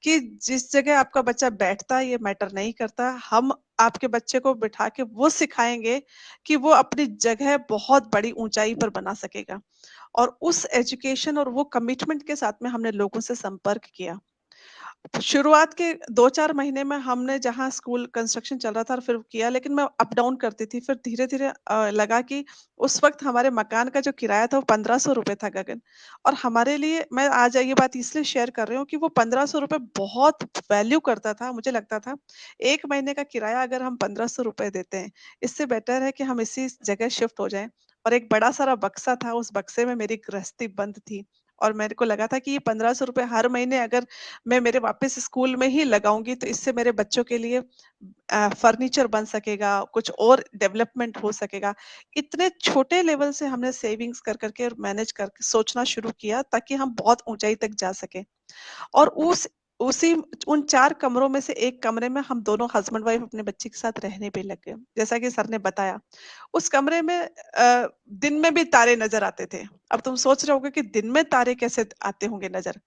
कि जिस जगह आपका बच्चा बैठता है ये मैटर नहीं करता। हम आपके बच्चे को बिठा के वो सिखाएँगे कि वो अपनी जगह बहुत बड़ी ऊँचाई पर बना सकेगा। और उस एजुकेशन और वो कमिटमेंट के साथ में हमने लोगों से संपर्क किया। शुरुआत के 2-4 महीने में हमने जहाँ स्कूल कंस्ट्रक्शन चल रहा था और फिर किया, लेकिन मैं अप डाउन करती थी। फिर धीरे-धीरे लगा कि उस वक़्त हमारे मकान का जो किराया था वो ₹1500 था गगन। और हमारे लिए, मैं आज ये बात इसलिए शेयर कर रही हूँ कि वो ₹1500 बहुत वैल्यू करता था। मुझे लगता था 1 महीने का किराया अगर हम ₹1500 देते हैं, इससे बेटर है कि हम इसी जगह शिफ्ट हो जाएँ। और एक बड़ा सारा बक्सा था, उस बक्से में मेरी गृहस्थी बंद थी और मेरे को लगा था कि ये ₹1500 हर महीने अगर मैं मेरे वापस स्कूल में ही लगाऊँगी तो इससे मेरे बच्चों के लिए फर्नीचर बन सकेगा, कुछ और डेवलपमेंट हो सकेगा। इतने छोटे लेवल से हमने सेविंग्स कर कर के और मैनेज करके सोचना शुरू किया ताकि हम बहुत ऊँचाई तक जा सकें। और उसी उन 4 कमरों में से 1 कमरे में हम दोनों हस्बैंड वाइफ अपने बच्चे के साथ रहने भी लग गए। जैसा कि सर ने बताया, उस कमरे में दिन में भी तारे नज़र आते थे। अब तुम सोच रहे होगे कि दिन में तारे कैसे आते होंगे नज़र?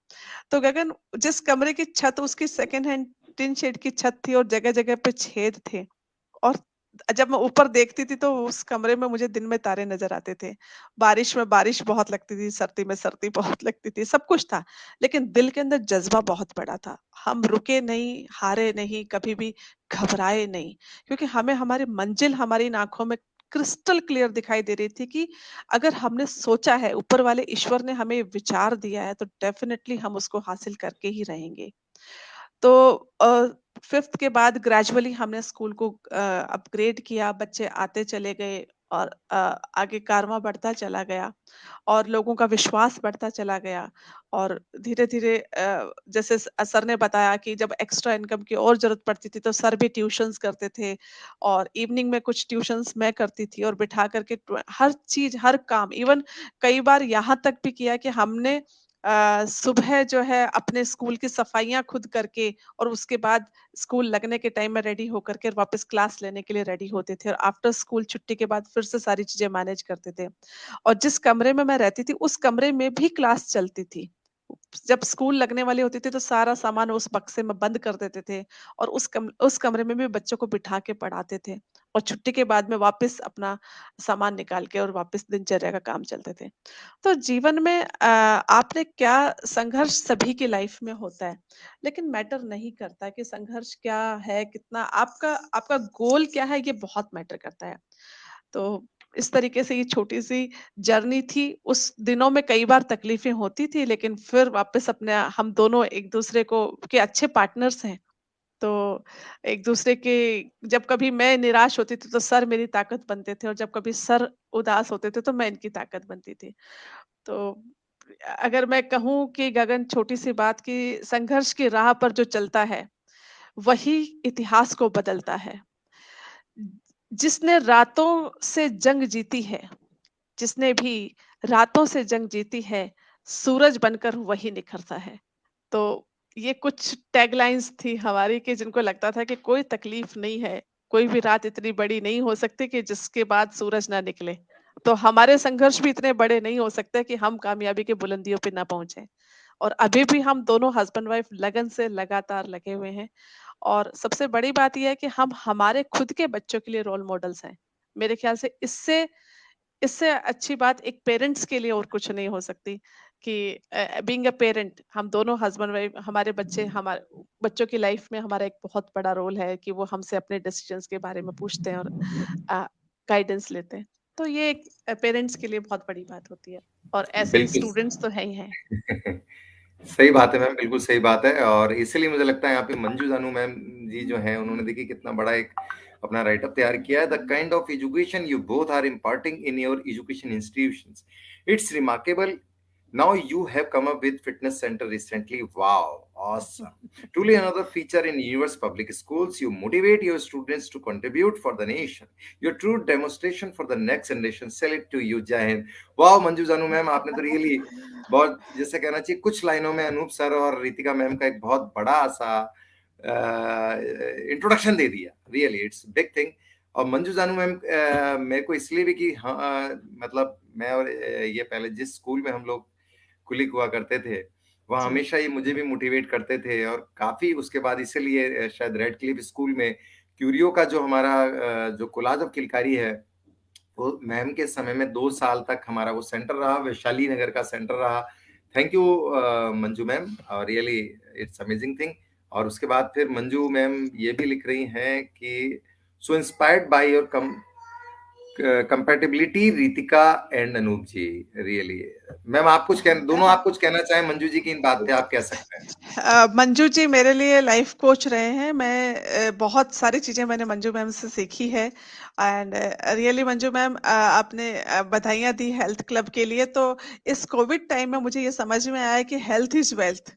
तो गगन, जिस कमरे की छत, उसकी सेकंड हैंड टिन शेड की छत थी और जगह-जगह पे छेद थे। और जब मैं ऊपर देखती थी तो उस कमरे में मुझे दिन में तारे नज़र आते थे। बारिश में बारिश बहुत लगती थी, सर्दी में सर्दी बहुत लगती थी, सब कुछ था। लेकिन दिल के अंदर जज़्बा बहुत बड़ा था। हम रुके नहीं, हारे नहीं, कभी भी घबराए नहीं, क्योंकि हमें हमारी मंजिल हमारी इन आँखों में क्रिस्टल क्लियर दिखाई दे रही थी कि अगर हमने सोचा है, ऊपर वाले ईश्वर ने हमें विचार दिया है, तो डेफ़िनिटली हम उसको हासिल करके ही रहेंगे। तो फ़िफ्थ के बाद ग्रेजुअली हमने स्कूल को अपग्रेड किया, बच्चे आते चले गए और आगे कारवां बढ़ता चला गया और लोगों का विश्वास बढ़ता चला गया। और धीरे-धीरे जैसे सर ने बताया कि जब एक्स्ट्रा इनकम की और ज़रूरत पड़ती थी, तो सर भी ट्यूशन्स करते थे और इवनिंग में कुछ ट्यूशन्स मैं करती थी और बिठा कर के हर चीज़, हर काम, इवन कई बार यहाँ तक भी किया कि हमने सुबह जो है अपने स्कूल की सफाइयाँ खुद करके और उसके बाद स्कूल लगने के टाइम में रेडी होकर के वापस क्लास लेने के लिए रेडी होते थे और आफ्टर स्कूल छुट्टी के बाद फिर से सारी चीज़ें मैनेज करते थे। और जिस कमरे में मैं रहती थी, उस कमरे में भी क्लास चलती थी। जब स्कूल लगने वाली होती थी, तो सारा सामान उस बक्से में बंद कर देते थे और उस कमरे में भी बच्चों को बिठा के पढ़ाते थे और छुट्टी के बाद में वापस अपना सामान निकाल के और वापस दिनचर्या का काम चलते थे। तो जीवन में आपने क्या, संघर्ष सभी की लाइफ में होता है, लेकिन मैटर नहीं करता कि संघर्ष क्या है, कितना आपका आपका गोल क्या है, ये बहुत मैटर करता है। तो इस तरीके से ये छोटी सी जर्नी थी। उस दिनों में कई बार तकलीफें होती थी, लेकिन फिर वापस अपने हम दोनों एक दूसरे को के अच्छे पार्टनर्स हैं। तो एक दूसरे के जब कभी मैं निराश होती थी तो सर मेरी ताकत बनते थे, और जब कभी सर उदास होते थे तो मैं इनकी ताकत बनती थी। तो अगर मैं कहूँ कि गगन, छोटी सी बात कि संघर्ष की राह पर जो चलता है, वही इतिहास को बदलता है। जिसने रातों से जंग जीती है, जिसने भी रातों से जंग जीती है, सूरज बनकर वही निखरता है। तो ये कुछ टैगलाइन्स थी हमारी कि जिनको लगता था कि कोई तकलीफ नहीं है, कोई भी रात इतनी बड़ी नहीं हो सकती कि जिसके बाद सूरज ना निकले। तो हमारे संघर्ष भी इतने बड़े नहीं हो सकते कि हम कामयाबी की बुलंदियों पे ना पहुँचे। और अभी भी हम दोनों हस्बैंड वाइफ लगन से लगातार लगे हुए हैं। और सबसे बड़ी बात ये है कि हम हमारे खुद के बच्चों के लिए रोल मॉडल्स हैं। मेरे ख्याल से इससे इससे अच्छी बात एक पेरेंट्स के लिए और कुछ नहीं हो सकती कि बीइंग अ पेरेंट, हम दोनों हस्बैंड वाइफ, हमारे बच्चे, हमारे बच्चों की लाइफ में हमारा एक बहुत बड़ा रोल है कि वो हमसे अपने डिसीजंस के बारे में पूछते हैं और गाइडेंस लेते हैं। तो ये एक पेरेंट्स के लिए बहुत बड़ी बात होती है, और ऐसे ही बिल्कुल। स्टूडेंट्स तो है ही हैं। सही बात है मैम, बिल्कुल सही बात है। और इसीलिए मुझे लगता है यहाँ पे मंजू जानू मैम जी जो है, उन्होंने देखिए कितना बड़ा एक अपना राइटअप तैयार किया है, the kind of education you both are imparting in your education institutions, it's remarkable. Now you have come up with fitness center recently. Wow, awesome. Truly another feature in universe public schools. You motivate your students to contribute for the nation. Your true demonstration for the next generation. Salute to you, Jai Hind. Wow, Manju जानू मैम, आपने तो रियली बहुत, जैसे कहना चाहिए कुछ लाइनों में अनूप सर और रितिका मैम का एक बहुत बड़ा सा इंट्रोडक्शन दे दिया. Really it's big thing. और मंजू जानू मैम मेरे को इसलिए भी कि हाँ, मतलब मैं और ये पहले जिस स्कूल में हम लोग कुलिक हुआ करते थे, वहाँ जी, हमेशा ये मुझे भी मोटिवेट करते थे. और काफी उसके बाद इसीलिए शायद रेड क्लिफ स्कूल में क्यूरियो का जो हमारा जो कोलाज ऑफ किलकारी है, वो मैम के समय में 2 साल तक हमारा वो सेंटर रहा, वैशाली नगर का सेंटर रहा. Thank you Manju ma'am, really it's amazing thing. और उसके बाद फिर मंजू मैम ये भी लिख रही हैं कि so inspired by your compatibility Ritika and Anoop ji. Really ma'am, आप कुछ दोनों आप कुछ कहना चाहें मंजू जी की इन बात पे, आप कह सकते हैं. मंजू जी मेरे लिए लाइफ कोच रहे हैं। मैं बहुत सारी चीजें मैंने मंजू मैम से सीखी है। एंड रियली मंजू मैम, आपने बधाइयाँ दी हेल्थ क्लब के लिए। तो इस कोविड टाइम में मुझे ये समझ में आया कि हेल्थ इज वेल्थ।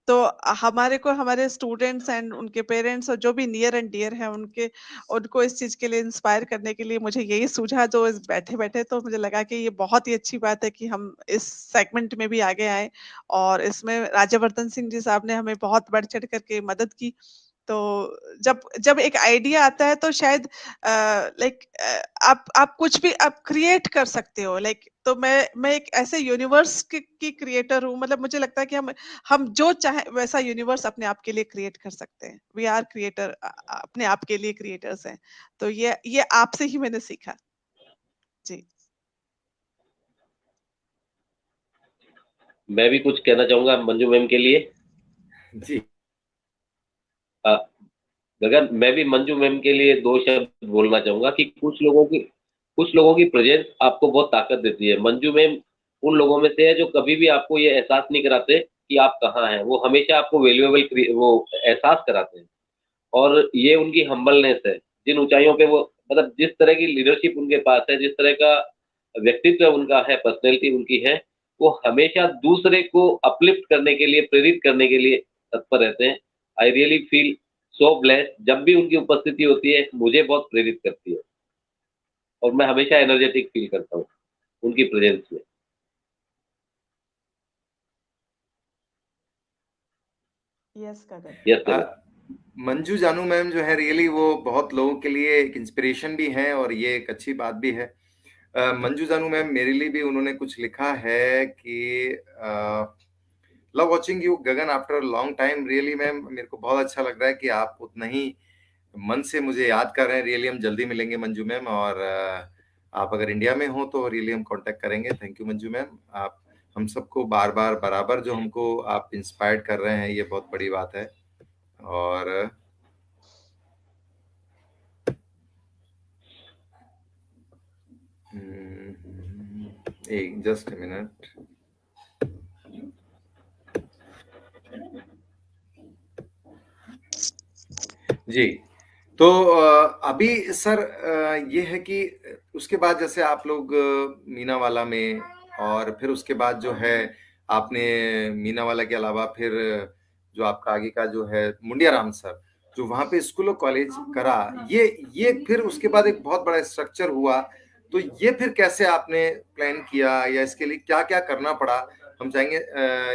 तो हमारे को हमारे स्टूडेंट्स एंड उनके पेरेंट्स और जो भी नियर एंड डियर हैं उनके, उनको इस चीज के लिए इंस्पायर करने के लिए मुझे यही सूझा जो इस बैठे बैठे। तो मुझे लगा कि ये बहुत ही अच्छी बात है कि हम इस सेगमेंट में भी आगे आए। और इसमें राज्यवर्धन सिंह जी साहब ने हमें बहुत बढ़-चढ़ कर के मदद की। तो जब जब एक आइडिया आता है तो शायद लाइक आप कुछ भी आप क्रिएट कर सकते हो। लाइक तो मैं एक ऐसे यूनिवर्स की क्रिएटर हूँ। मतलब मुझे लगता है कि हम जो चाहे वैसा यूनिवर्स अपने आप के लिए क्रिएट कर सकते हैं। वी आर क्रिएटर, अपने आप के लिए क्रिएटर्स हैं। तो ये आपसे ही मैंने सीखा। जी। मैं भी कुछ कहना चाहूंगा मंजू मैम के लिए. जी. अ, गगन, मैं भी मंजू मैम के लिए 2 शब्द बोलना चाहूंगा कि कुछ लोगों की प्रेजेंस आपको बहुत ताकत देती है. मंजू मैम उन लोगों में से है जो कभी भी आपको ये एहसास नहीं कराते कि आप कहाँ हैं. वो हमेशा आपको वैल्यूएबल वो एहसास कराते हैं. और ये उनकी हम्बलनेस है. जिन ऊंचाइयों पे वो, मतलब जिस तरह की लीडरशिप उनके पास है, जिस तरह का व्यक्तित्व उनका है, पर्सनैलिटी उनकी है, वो हमेशा दूसरे को अपलिफ्ट करने के लिए, प्रेरित करने के लिए तत्पर रहते हैं. आई रियली फील सो ब्लेस्ड. जब भी उनकी उपस्थिति होती है मुझे बहुत प्रेरित करती है, और मैं हमेशा एनर्जेटिक फील करता हूँ उनकी प्रेजेंस में. यस गगन। यस अ, गगन. मंजू जानू मैम जो है, रियली वो बहुत लोगों के लिए एक इंस्पिरेशन भी है और ये एक अच्छी बात भी है. मंजू जानू मैम मेरे लिए भी उन्होंने कुछ लिखा है कि love watching you Gagan after long time. Really ma'am मेरे को बहुत अच्छा लग रहा है कि आप उतना ही मन से मुझे याद कर रहे हैं. रियली हम जल्दी मिलेंगे मंजू मैम. और आप अगर इंडिया में हो तो रियली हम कांटेक्ट करेंगे. Thank you Manju ma'am. आप हम सबको बार बार बराबर जो हमको आप इंस्पायर्ड कर रहे हैं, ये बहुत बड़ी बात है. और एक जस्ट मिनट। जी, तो अभी सर ये है कि उसके बाद जैसे आप लोग मीनावाला में, और फिर उसके बाद जो है आपने मीनावाला के अलावा फिर जो आपका आगे का जो है मुंडिया राम सर, जो वहाँ पे स्कूल और कॉलेज करा, ये फिर उसके बाद एक बहुत बड़ा स्ट्रक्चर हुआ। तो ये फिर कैसे आपने प्लान किया, या इसके लिए क्या-क्या करना पड़ा? हम चाहेंगे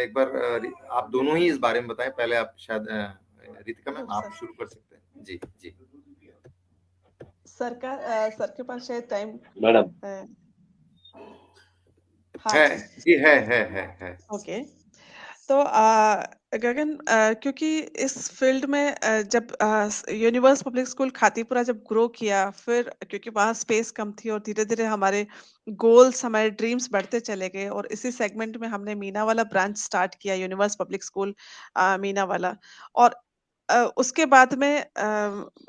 एक बार आप दोनों ही इस बारे में बताएं। पहले आप शायद रितिका मैम आप सर शुरू कर सकते हैं। जी जी। सर के पास शायद टाइम मैडम। है। हाँ है जी। जी, है। ओके। तो गगन, क्योंकि इस फील्ड में जब यूनिवर्स पब्लिक स्कूल खातीपुरा जब ग्रो किया, फिर क्योंकि वहाँ स्पेस कम थी और धीरे-धीरे हमारे गोल्स, हमारे ड्रीम्स बढ़ते चले गए, और इसी सेगमेंट में हमने मीना वाला ब्रांच स्टार्ट किया, यूनिवर्स पब्लिक स्कूल मीना वाला। और उसके बाद में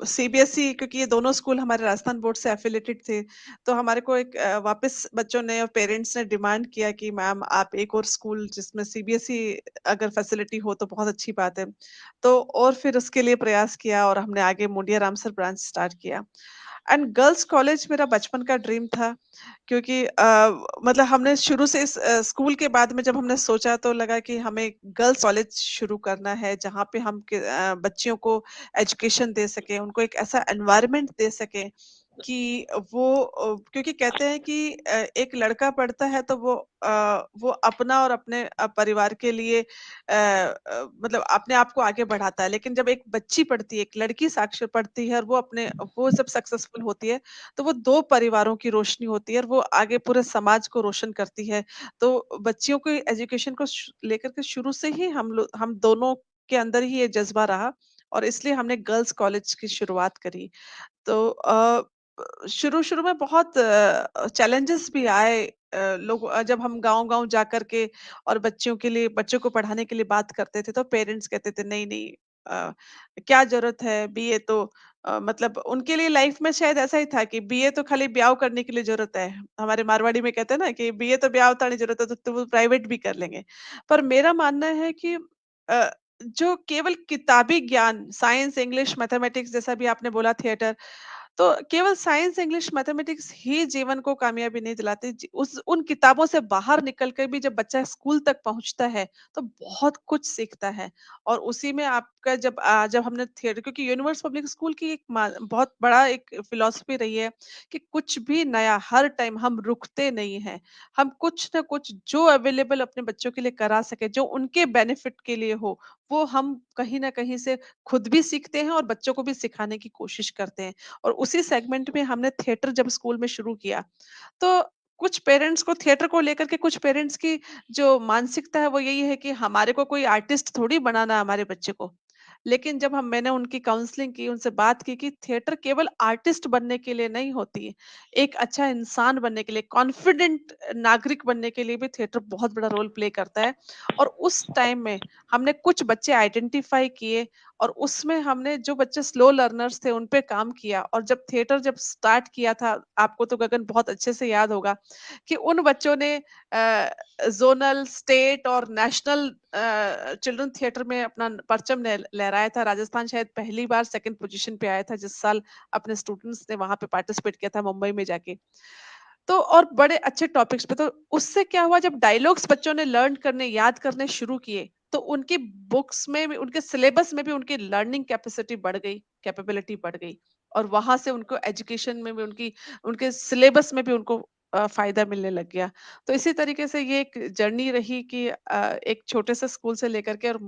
सीबीएसई, क्योंकि ये दोनों स्कूल हमारे राजस्थान बोर्ड से एफिलिएटेड थे, तो हमारे को एक वापस बच्चों ने और पेरेंट्स ने डिमांड किया कि मैम आप एक और स्कूल जिसमें सीबीएसई अगर फैसिलिटी हो तो बहुत अच्छी बात है। तो और फिर उसके लिए प्रयास किया और हमने आगे मुंडिया रामसर ब्रांच स्टार्ट किया। एंड गर्ल्स कॉलेज मेरा बचपन का ड्रीम था, क्योंकि मतलब हमने शुरू से इस स्कूल के बाद में जब हमने सोचा तो लगा कि हमें गर्ल्स कॉलेज शुरू करना है, जहाँ पे हम बच्चियों को एजुकेशन दे सकें, उनको एक ऐसा एनवायरनमेंट दे सकें कि वो क्योंकि कहते हैं कि एक लड़का पढ़ता है तो वो अपना और अपने परिवार के लिए मतलब अपने आप को आगे बढ़ाता है। लेकिन जब एक बच्ची पढ़ती है, एक लड़की साक्षर पढ़ती है और वो जब सक्सेसफुल होती है, तो वो 2 परिवारों की रोशनी होती है और वो आगे पूरे समाज को रोशन करती है। तो बच्चियों की एजुकेशन को लेकर के शुरू से ही हम दोनों के अंदर ही ये जज़्बा रहा, और इसलिए हमने गर्ल्स कॉलेज की शुरुआत करी। तो शुरू-शुरू में बहुत चैलेंजेस भी आए। जब हम गाँव-गाँव जा कर के और बच्चों को पढ़ाने के लिए बात करते थे, तो पेरेंट्स कहते थे नहीं-नहीं, क्या ज़रूरत है बीए तो मतलब उनके लिए लाइफ में शायद ऐसा ही था कि बीए तो खाली ब्याह करने के लिए ज़रूरत है। हमारे मारवाड़ी में कहते हैं ना कि बीए तो ब्याह ताणी ज़रूरत है, तो वो प्राइवेट भी कर लेंगे। पर मेरा मानना है कि अ, जो केवल किताबी ज्ञान, साइंस, इंग्लिश, मैथमेटिक्स, जैसा भी आपने बोला, थिएटर, तो केवल साइंस, इंग्लिश, मैथमेटिक्स ही जीवन को कामयाबी नहीं दिलाती। उस उन किताबों से बाहर निकल के भी जब बच्चा स्कूल तक पहुँचता है, तो बहुत कुछ सीखता है। और उसी में आपका जब हमने थिएटर, क्योंकि यूनिवर्स पब्लिक स्कूल की बहुत बड़ा एक फिलॉसफी रही है कि कुछ भी नया हर टाइम हम रुकते नहीं हैं। हम कुछ ना कुछ जो अवेलेबल अपने बच्चों के लिए करा सके, जो उनके बेनिफिट के लिए हो, वो हम कहीं न कहीं से खुद भी सीखते हैं और बच्चों को भी सिखाने की कोशिश करते हैं। और उसी सेगमेंट में हमने थिएटर जब स्कूल में शुरू किया, तो कुछ पेरेंट्स को थिएटर को लेकर के, कुछ पेरेंट्स की जो मानसिकता है वो यही है कि हमारे को कोई आर्टिस्ट थोड़ी बनाना है हमारे बच्चे को। लेकिन जब हम मैंने उनकी काउंसलिंग की, उनसे बात की कि थिएटर केवल आर्टिस्ट बनने के लिए नहीं होती है, एक अच्छा इंसान बनने के लिए, कॉन्फिडेंट नागरिक बनने के लिए भी थिएटर बहुत बड़ा रोल प्ले करता है। और उस टाइम में हमने कुछ बच्चे आइडेंटिफाई किए, और उसमें हमने जो बच्चे स्लो लर्नर्स थे उन पे काम किया, और जब स्टार्ट किया था, आपको तो गगन बहुत अच्छे से याद होगा कि उन बच्चों ने जोनल, स्टेट और नेशनल चिल्ड्रन थिएटर में अपना परचम लहराया था। राजस्थान शायद पहली बार सेकंड पोजीशन पे आया था जिस साल अपने स्टूडेंट्स ने वहां पे पार्टिसिपेट किया था मुंबई में जाके। तो और बड़े अच्छे टॉपिक्स पे, तो उससे क्या हुआ, जब डायलॉग्स बच्चों ने लर्न करने, याद करने शुरू किए, तो उनकी बुक्स में भी, उनके सिलेबस में भी उनकी लर्निंग कैपेसिटी बढ़ गई, कैपेबिलिटी बढ़ गई। और वहां से उनको एजुकेशन में भी उनके सिलेबस में भी उनको फायदा मिलने लग गया। तो इसी तरीके से ये एक जर्नी रही कि एक छोटे से स्कूल से लेकर के और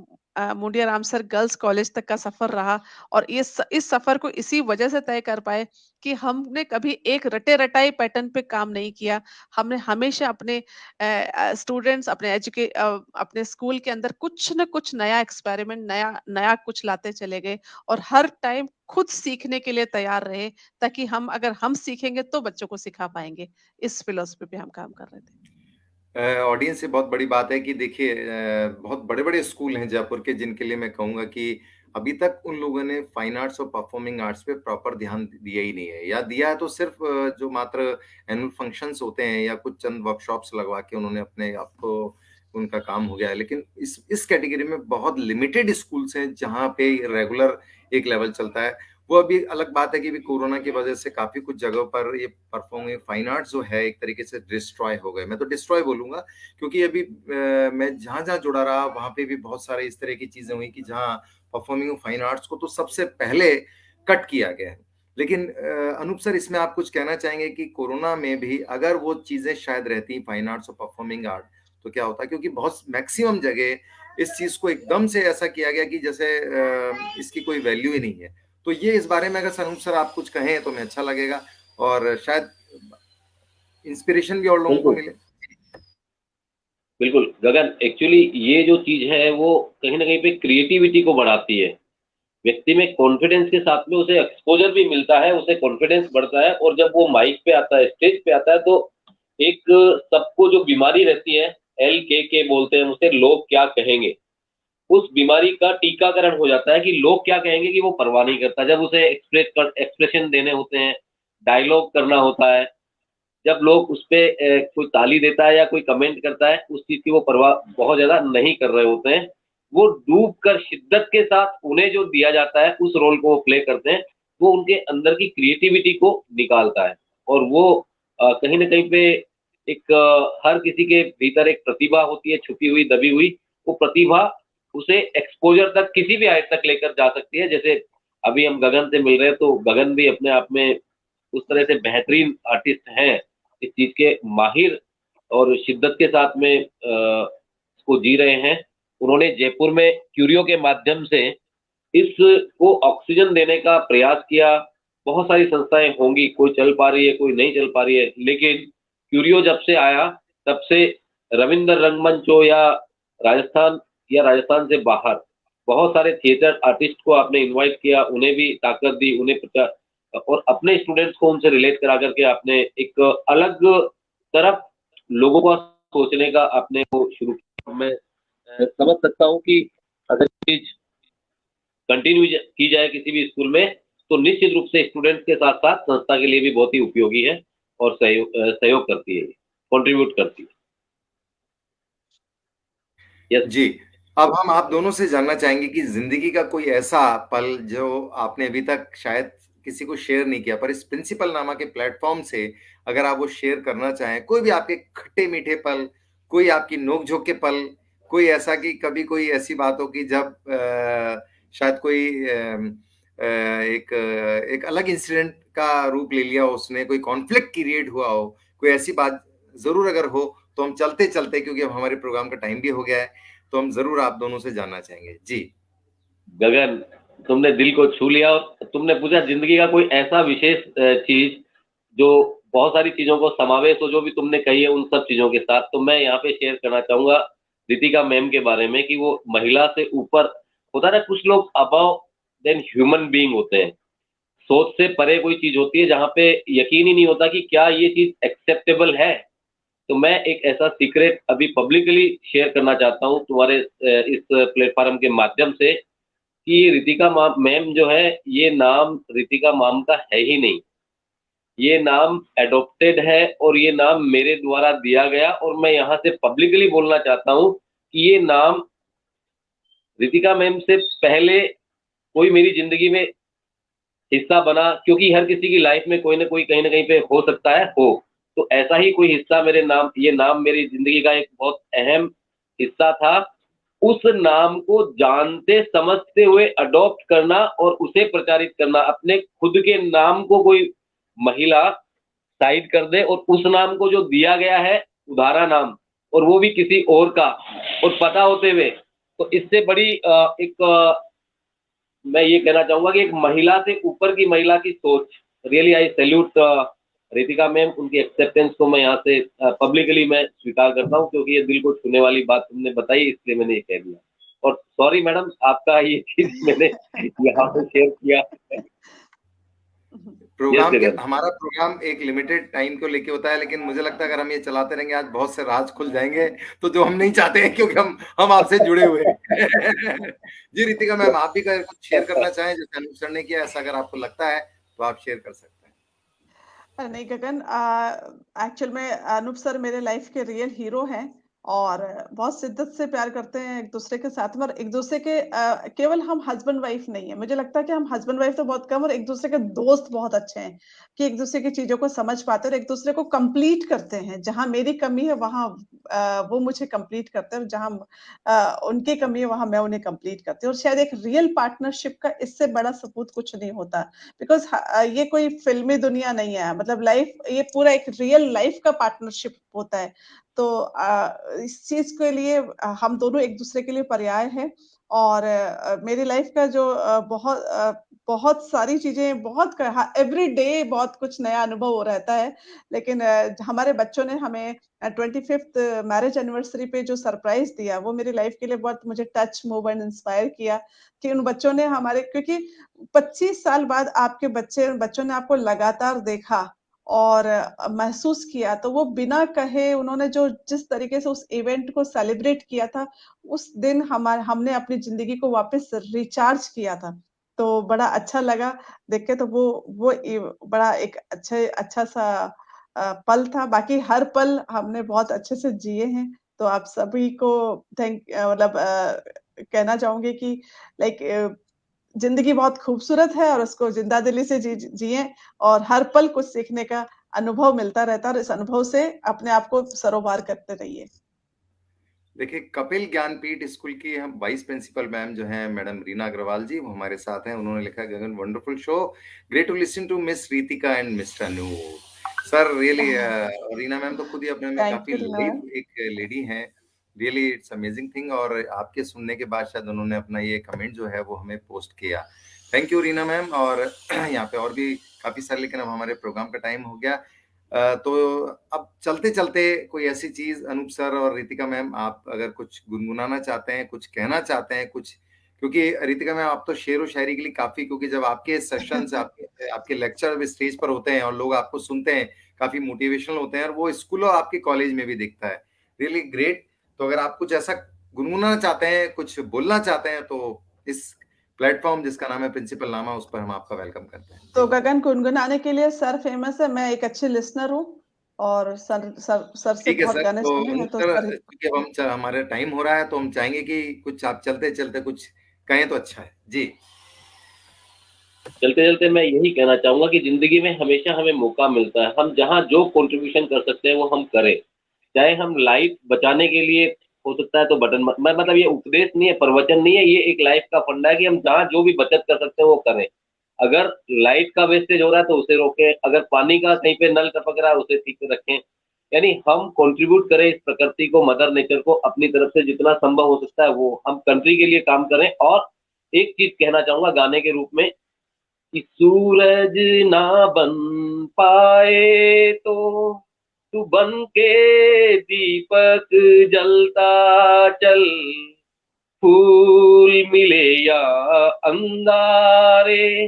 मुंडिया रामसर गर्ल्स कॉलेज तक का सफर रहा। और इस सफर को इसी वजह से तय कर पाए कि हमने कभी एक रटे-रटाई पैटर्न पे काम नहीं किया। हमने हमेशा स्टूडेंट्स, अपने स्कूल के अंदर कुछ न कुछ नया एक्सपेरिमेंट, नया नया कुछ लाते चले गए, और हर टाइम खुद सीखने के लिए तैयार रहे, ताकि अगर हम सीखेंगे तो बच्चों को सिखा पाएँगे। इस फिलॉसफी पे हम काम कर रहे थे। ऑडियंस से बहुत बड़ी बात है कि देखिए बहुत बड़े-बड़े स्कूल हैं जयपुर के, जिनके लिए मैं कहूँगा कि अभी तक उन लोगों ने फाइन आर्ट्स और परफॉर्मिंग आर्ट्स पे प्रॉपर ध्यान दिया ही नहीं है, या दिया है तो सिर्फ जो मात्र एनुअल फंक्शंस होते हैं या कुछ चंद वर्कशॉप्स लगवा के उन्होंने अपने आप को उनका काम हो गया है। लेकिन इस कैटेगरी में बहुत लिमिटेड स्कूल्स हैं जहाँ पे रेगुलर एक लेवल चलता है। वो अभी अलग बात है कि भी कोरोना की वजह से काफी कुछ जगहों पर ये परफॉर्मिंग फाइन आर्ट्स जो है एक तरीके से डिस्ट्रॉय हो गए। मैं तो डिस्ट्रॉय बोलूंगा, क्योंकि अभी मैं जहां जहां जुड़ा रहा वहां पे भी बहुत सारे इस तरह की चीजें हुई कि जहां परफॉर्मिंग फाइन आर्ट्स को तो सबसे पहले कट किया गया है। लेकिन अनूप सर, इसमें आप कुछ कहना चाहेंगे कि कोरोना में भी अगर वो चीजें शायद रहती फाइन आर्ट्स और परफॉर्मिंग आर्ट तो क्या होता? क्योंकि बहुत मैक्सिमम जगह इस चीज को एकदम से ऐसा किया गया कि जैसे इसकी कोई वैल्यू ही नहीं है। तो ये इस बारे में अगर अनूप सर आप कुछ कहें तो मैं अच्छा लगेगा, और शायद इंस्पिरेशन भी और लोगों को मिले। बिल्कुल गगन, एक्चुअली ये जो चीज है वो कहीं ना कहीं पे क्रिएटिविटी को बढ़ाती है। व्यक्ति में कॉन्फिडेंस के साथ में उसे एक्सपोजर भी मिलता है, उसे कॉन्फिडेंस बढ़ता है, और जब वो माइक पे आता है, स्टेज पे आता है, तो एक सबको जो बीमारी रहती है, LKK बोलते हैं उसे, लोग क्या कहेंगे, उस बीमारी का टीकाकरण हो जाता है कि लोग क्या कहेंगे की वो परवाह नहीं करता। जब उसे एक्सप्रेशन देने होते हैं, डायलॉग करना होता है, जब लोग उस पे कोई ताली देता है या कोई कमेंट करता है, उस चीज की वो परवाह बहुत ज्यादा नहीं कर रहे होते हैं। वो डूब कर शिद्दत के साथ उन्हें जो दिया जाता है उस रोल को वो प्ले करते हैं, वो उनके अंदर की क्रिएटिविटी को निकालता है। और वो कहीं ना कहीं पे एक हर किसी के भीतर एक प्रतिभा होती है, छुपी हुई, दबी हुई। वो प्रतिभा उसे एक्सपोजर तक, किसी भी हाइट तक लेकर जा सकती है। जैसे अभी हम गगन से मिल रहे हैं, तो गगन भी अपने आप में उस तरह से बेहतरीन आर्टिस्ट हैं, इस चीज के माहिर, और शिद्दत के साथ में इसको जी रहे हैं। उन्होंने जयपुर में क्यूरियो के माध्यम से इसको ऑक्सीजन देने का प्रयास किया। बहुत सारी संस्थाएं होंगी, कोई चल पा रही है, कोई नहीं चल पा रही है, लेकिन क्यूरियो जब से आया तब से रविंद्र रंगमंच हो या राजस्थान से बाहर बहुत सारे थिएटर आर्टिस्ट को आपने इनवाइट किया, उन्हें भी ताकत दी, उन्हें प्रचार, और अपने स्टूडेंट्स को उनसे रिलेट करा करके आपने एक अलग तरफ लोगों का सोचने का आपने वो शुरू किया। मैं समझ सकता हूँ कि अगर चीज कंटिन्यू की जाए किसी भी स्कूल में, तो निश्चित रूप से स्टूडेंट्स के साथ साथ संस्था के लिए भी बहुत ही उपयोगी है, और सहयोग करती है, कंट्रीब्यूट करती है। यस जी, अब हम आप दोनों से जानना चाहेंगे कि जिंदगी का कोई ऐसा पल जो आपने अभी तक शायद किसी को शेयर नहीं किया, पर इस प्रिंसिपल नामा के प्लेटफॉर्म से अगर आप वो शेयर करना चाहें, कोई भी आपके खट्टे मीठे पल, कोई आपकी नोकझोंक के पल, कोई ऐसा कि कभी कोई ऐसी बात हो कि जब शायद कोई एक एक अलग इंसिडेंट का रूप ले लिया हो उसने, कोई कॉन्फ्लिक्ट क्रिएट हुआ हो, कोई ऐसी बात जरूर अगर हो तो हम चलते चलते, क्योंकि अब हमारे प्रोग्राम का टाइम भी हो गया है, तो हम जरूर आप दोनों से जानना चाहेंगे। जी गगन, तुमने दिल को छू लिया, और तुमने पूछा जिंदगी का कोई ऐसा विशेष चीज जो बहुत सारी चीजों को समावेश हो, जो भी तुमने कही है उन सब चीजों के साथ। तो मैं यहाँ पे शेयर करना चाहूंगा रितिका मैम के बारे में, कि वो महिला से ऊपर होता है ना, कुछ लोग अबव देन ह्यूमन बीइंग होते हैं, सोच से परे कोई चीज होती है जहाँ पे यकीन ही नहीं होता कि क्या ये चीज एक्सेप्टेबल है। तो मैं एक ऐसा सीक्रेट अभी पब्लिकली शेयर करना चाहता हूँ तुम्हारे इस प्लेटफॉर्म के माध्यम से, कि रितिका मैम जो है, ये नाम रितिका मैम का है ही नहीं, ये नाम एडॉप्टेड है, और ये नाम मेरे द्वारा दिया गया। और मैं यहाँ से पब्लिकली बोलना चाहता हूँ कि ये नाम रितिका मैम से पहले कोई मेरी जिंदगी में हिस्सा बना, क्योंकि हर किसी की लाइफ में कोई ना कोई कहीं ना कहीं पे हो सकता है हो, तो ऐसा ही कोई हिस्सा मेरे नाम, ये नाम मेरी जिंदगी का एक बहुत अहम हिस्सा था। उस नाम को जानते समझते हुए अडॉप्ट करना और उसे प्रचारित करना, अपने खुद के नाम को कोई महिला साइड कर दे और उस नाम को जो दिया गया है उधारा नाम, और वो भी किसी और का, और पता होते हुए, तो इससे बड़ी मैं ये कहना चाहूंगा कि एक महिला से ऊपर की महिला की सोच। Really I salute Ritika ma'am, उनकी एक्सेप्टेंस को मैं यहाँ से पब्लिकली मैं स्वीकार करता हूँ, क्योंकि ये दिल को छूने वाली बात तुमने बताई, इसलिए मैंने ये कह दिया। और सॉरी मैडम, आपका ये चीज मैंने यहाँ पे शेयर किया। प्रोग्राम के गगन। हमारा प्रोग्राम एक लिमिटेड टाइम को लेके होता है, लेकिन मुझे लगता है अगर हम ये चलाते रहेंगे आज बहुत से राज खुल जाएंगे, तो जो हम नहीं चाहते हैं, क्योंकि हम आपसे जुड़े हुए हैं। जी रितिका मैम, आप भी अगर कुछ शेयर करना चाहें जैसे अनूप सर ने किया, ऐसा अगर आपको लगता है तो आप शेयर कर सकते हैं। नहीं गगन, एक्चुअल में अनूप सर मेरे लाइफ के रियल हीरो हैं और बहुत शिद्दत से प्यार करते हैं एक दूसरे के साथ में, और एक दूसरे के केवल हम हस्बैंड वाइफ नहीं है, मुझे लगता है कि हम हस्बैंड वाइफ तो बहुत कम, और एक दूसरे के दोस्त बहुत अच्छे हैं कि एक दूसरे की चीजों को समझ पाते हैं और एक दूसरे को कंप्लीट करते हैं। जहां मेरी कमी है वहां वो मुझे कंप्लीट करते हैं, और जहां उनकी कमी है वहां मैं उन्हें कंप्लीट करती हूँ। और शायद एक रियल पार्टनरशिप का इससे बड़ा सबूत कुछ नहीं होता, बिकॉज ये कोई फिल्मी दुनिया नहीं है, मतलब लाइफ, ये पूरा एक रियल लाइफ का पार्टनरशिप होता है। तो इस चीज के लिए हम दोनों एक दूसरे के लिए पर्याय हैं। और मेरी लाइफ का जो बहुत सारी चीजें, बहुत एवरी डे बहुत कुछ नया अनुभव हो रहता है। लेकिन हमारे बच्चों ने हमें 25th मैरिज एनिवर्सरी पे जो सरप्राइज दिया, वो मेरी लाइफ के लिए बहुत मुझे टच, मूव एंड इंस्पायर किया। कि उन बच्चों ने हमारे, क्योंकि 25 साल बाद आपके बच्चों ने आपको लगातार देखा और महसूस किया, तो वो बिना कहे उन्होंने जो जिस तरीके से उस इवेंट को सेलिब्रेट किया था, उस दिन हमने अपनी जिंदगी को वापस रिचार्ज किया था। तो बड़ा अच्छा लगा देख के। तो बड़ा एक अच्छा सा पल था। बाकी हर पल हमने बहुत अच्छे से जिए हैं। तो आप सभी को मतलब कहना चाहूंगी कि लाइक जिंदगी बहुत खूबसूरत है और उसको जिंदा दिली से जिए, और हर पल कुछ सीखने का अनुभव मिलता रहता है, और इस अनुभव से अपने आप को सरोबार करते रहिए। देखिए, कपिल ज्ञानपीठ स्कूल की हम वाइस प्रिंसिपल मैम जो हैं मैडम रीना अग्रवाल जी, वो हमारे साथ हैं। उन्होंने लिखा, Gagan wonderful show, great to listen to miss Ritika and mister Anoop sir, really. Reena ma'am तो खुद ही अपने में थैंक काफी यू रीना मैम। लाइव एक लेडी हैं, रियली इट्स अमेजिंग थिंग। और आपके सुनने के बाद शायद उन्होंने अपना ये कमेंट जो है वो हमें पोस्ट किया। Thank you Reena ma'am. और यहाँ पे और भी काफी सारे, लेकिन अब हमारे प्रोग्राम का टाइम हो गया। तो अब चलते चलते कोई ऐसी चीज अनूप सर और रितिका मैम, आप अगर कुछ गुनगुनाना चाहते हैं, कुछ कहना चाहते हैं, कुछ, क्योंकि रितिका मैम आप तो शेर व शायरी के लिए काफी, क्योंकि जब आपके सेशंस आपके आपके लेक्चर स्टेज पर होते हैं और लोग आपको सुनते हैं, काफी मोटिवेशनल होते हैं, और वो स्कूल और आपके कॉलेज में भी दिखता है, रियली ग्रेट। तो अगर आप कुछ ऐसा गुनगुनाना चाहते हैं, कुछ बोलना चाहते हैं, तो इस प्लेटफॉर्म जिसका नाम है प्रिंसिपल नामा, उस पर हम आपका वेलकम करते हैं तो जी। गगन, गुनगुनाने के लिए सर फेमस है, मैं एक अच्छी लिसनर हूँ और सर से ठीक है बहुत सर। गाने तो सुने हैं, अनूप तो सर, सर ही। क्योंकि अब हमारा टाइम हो रहा है, तो हम चाहेंगे कि कुछ आप चलते चलते कुछ कहें तो अच्छा है जी। चलते चलते मैं यही कहना चाहूंगा कि जिंदगी में हमेशा हमें मौका मिलता है, हम जहाँ जो कंट्रीब्यूशन कर सकते हैं वो हम करें। चाहे हम लाइफ बचाने के लिए, हो सकता है तो बटन मैं मतलब ये उपदेश नहीं है, प्रवचन नहीं है, ये एक लाइफ का फंडा है कि हम जहाँ जो भी बचत कर सकते हैं वो करें। अगर लाइट का वेस्टेज हो रहा है तो उसे रोकें, अगर पानी का कहीं पे नल टपक रहा है उसे ठीक से रखें। यानी हम कंट्रीब्यूट करें इस प्रकृति को, मदर नेचर को, अपनी तरफ से जितना संभव हो सकता है वो हम कंट्री के लिए काम करें। और एक चीज कहना चाहूंगा गाने के रूप में, कि सूरज ना बन पाए तो तू बन के दीपक जलता चल, फूल मिले या अंगारे,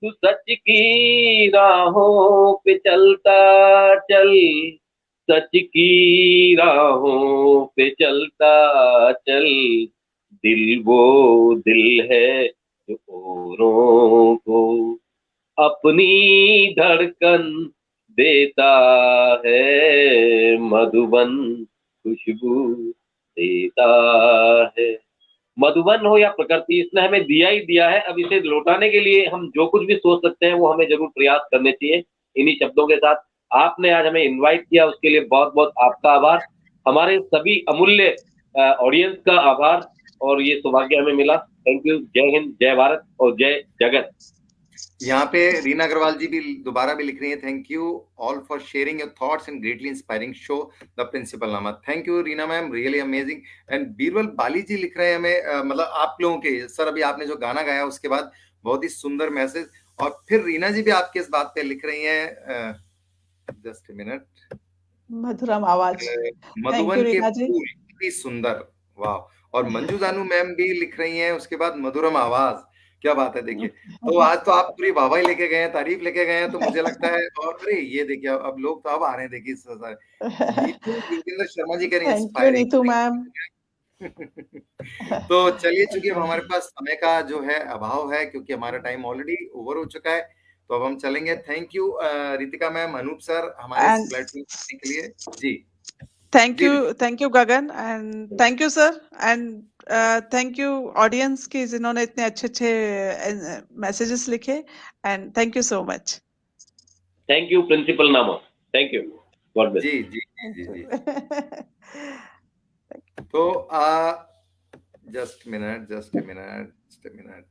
तू सच की राहों पे चलता चल, सच की राहों पे चलता चल। दिल वो दिल है जो औरों को अपनी धड़कन देता है, मधुबन खुशबू देता है। मधुबन हो या प्रकृति, इसने हमें दिया ही दिया है, अब इसे लौटाने के लिए हम जो कुछ भी सोच सकते हैं वो हमें जरूर प्रयास करने चाहिए। इन्हीं शब्दों के साथ आपने आज हमें इनवाइट किया, उसके लिए बहुत बहुत आपका आभार। हमारे सभी अमूल्य ऑडियंस का आभार, और ये सौभाग्य हमें मिला। Thank you. जय हिंद, जय भारत और जय जगत। यहाँ पे रीना अग्रवाल जी भी दोबारा भी लिख रही है, thank you all for sharing your thoughts in greatly inspiring show the principal नामा। Thank you Reena ma'am, really amazing. And Birbal Bali ji लिख रहे हैं हमें, मतलब आप लोगों के सर, अभी आपने जो गाना गाया उसके बाद बहुत ही सुंदर मैसेज। और फिर रीना जी भी आपके इस बात पे लिख रही हैं, जस्ट मिनट, मधुरम आवाज। थैंक यू मधुबन के रीना जी। फूल कितनी सुंदर, वाह। और मंजू जानू मैम भी लिख रही हैं उसके बाद, मधुरम आवाज। क्या बात है, देखिए। तो आज तो आप पूरी वाहवाही लेके गए हैं, तारीफ लेके गए हैं, तो मुझे लगता है, और अरे ये देखिए अब लोग तो अब आ रहे हैं, देखिए नीतू योगेंद्र शर्मा जी कह रही thank you Neetu ma'am. Inspiring. तो चलिए, चूंकि अब हमारे पास समय का जो है अभाव है, क्योंकि हमारा टाइम ऑलरेडी ओवर हो चुका है, तो अब हम चलेंगे। Thank you Ritika ma'am, Anoop sir, हमारे इस एंड प्लेटफॉर्म के लिए। जी जी Ritika. Thank you Gagan, and thank you sir, and thank you audience की जिन्होंने इतने अच्छे अच्छे मैसेजेस लिखे, and thank you so much. Thank you principal नामा, थैंक यू, गॉड ब्लेस। जी जी जी जी जी। तो just minute, just a minute, just a minute,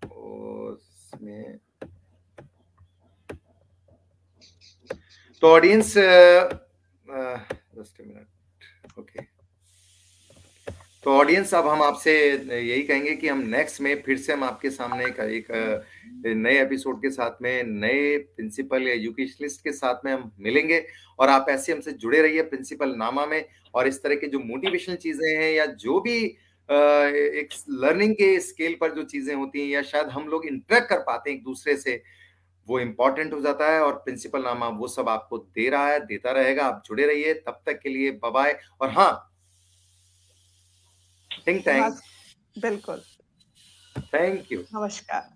उसमें तो audience, just a minute, okay. तो ऑडियंस, अब हम आपसे यही कहेंगे कि हम नेक्स्ट में फिर से हम आपके सामने एक नए एपिसोड के साथ में, नए प्रिंसिपल या एजुकेशनिस्ट के साथ में हम मिलेंगे, और आप ऐसे हमसे जुड़े रहिए प्रिंसिपल नामा में। और इस तरह के जो मोटिवेशनल चीजें हैं, या जो भी एक लर्निंग के स्केल पर जो चीजें होती हैं, या शायद हम लोग इंटरेक्ट कर पाते हैं एक दूसरे से, वो इम्पोर्टेंट हो जाता है। और प्रिंसिपल नामा वो सब आपको दे रहा है, देता रहेगा। आप जुड़े रहिए, तब तक के लिए बाय बाय। और हाँ, थिंक टैंक, बिल्कुल, थैंक यू। नमस्कार।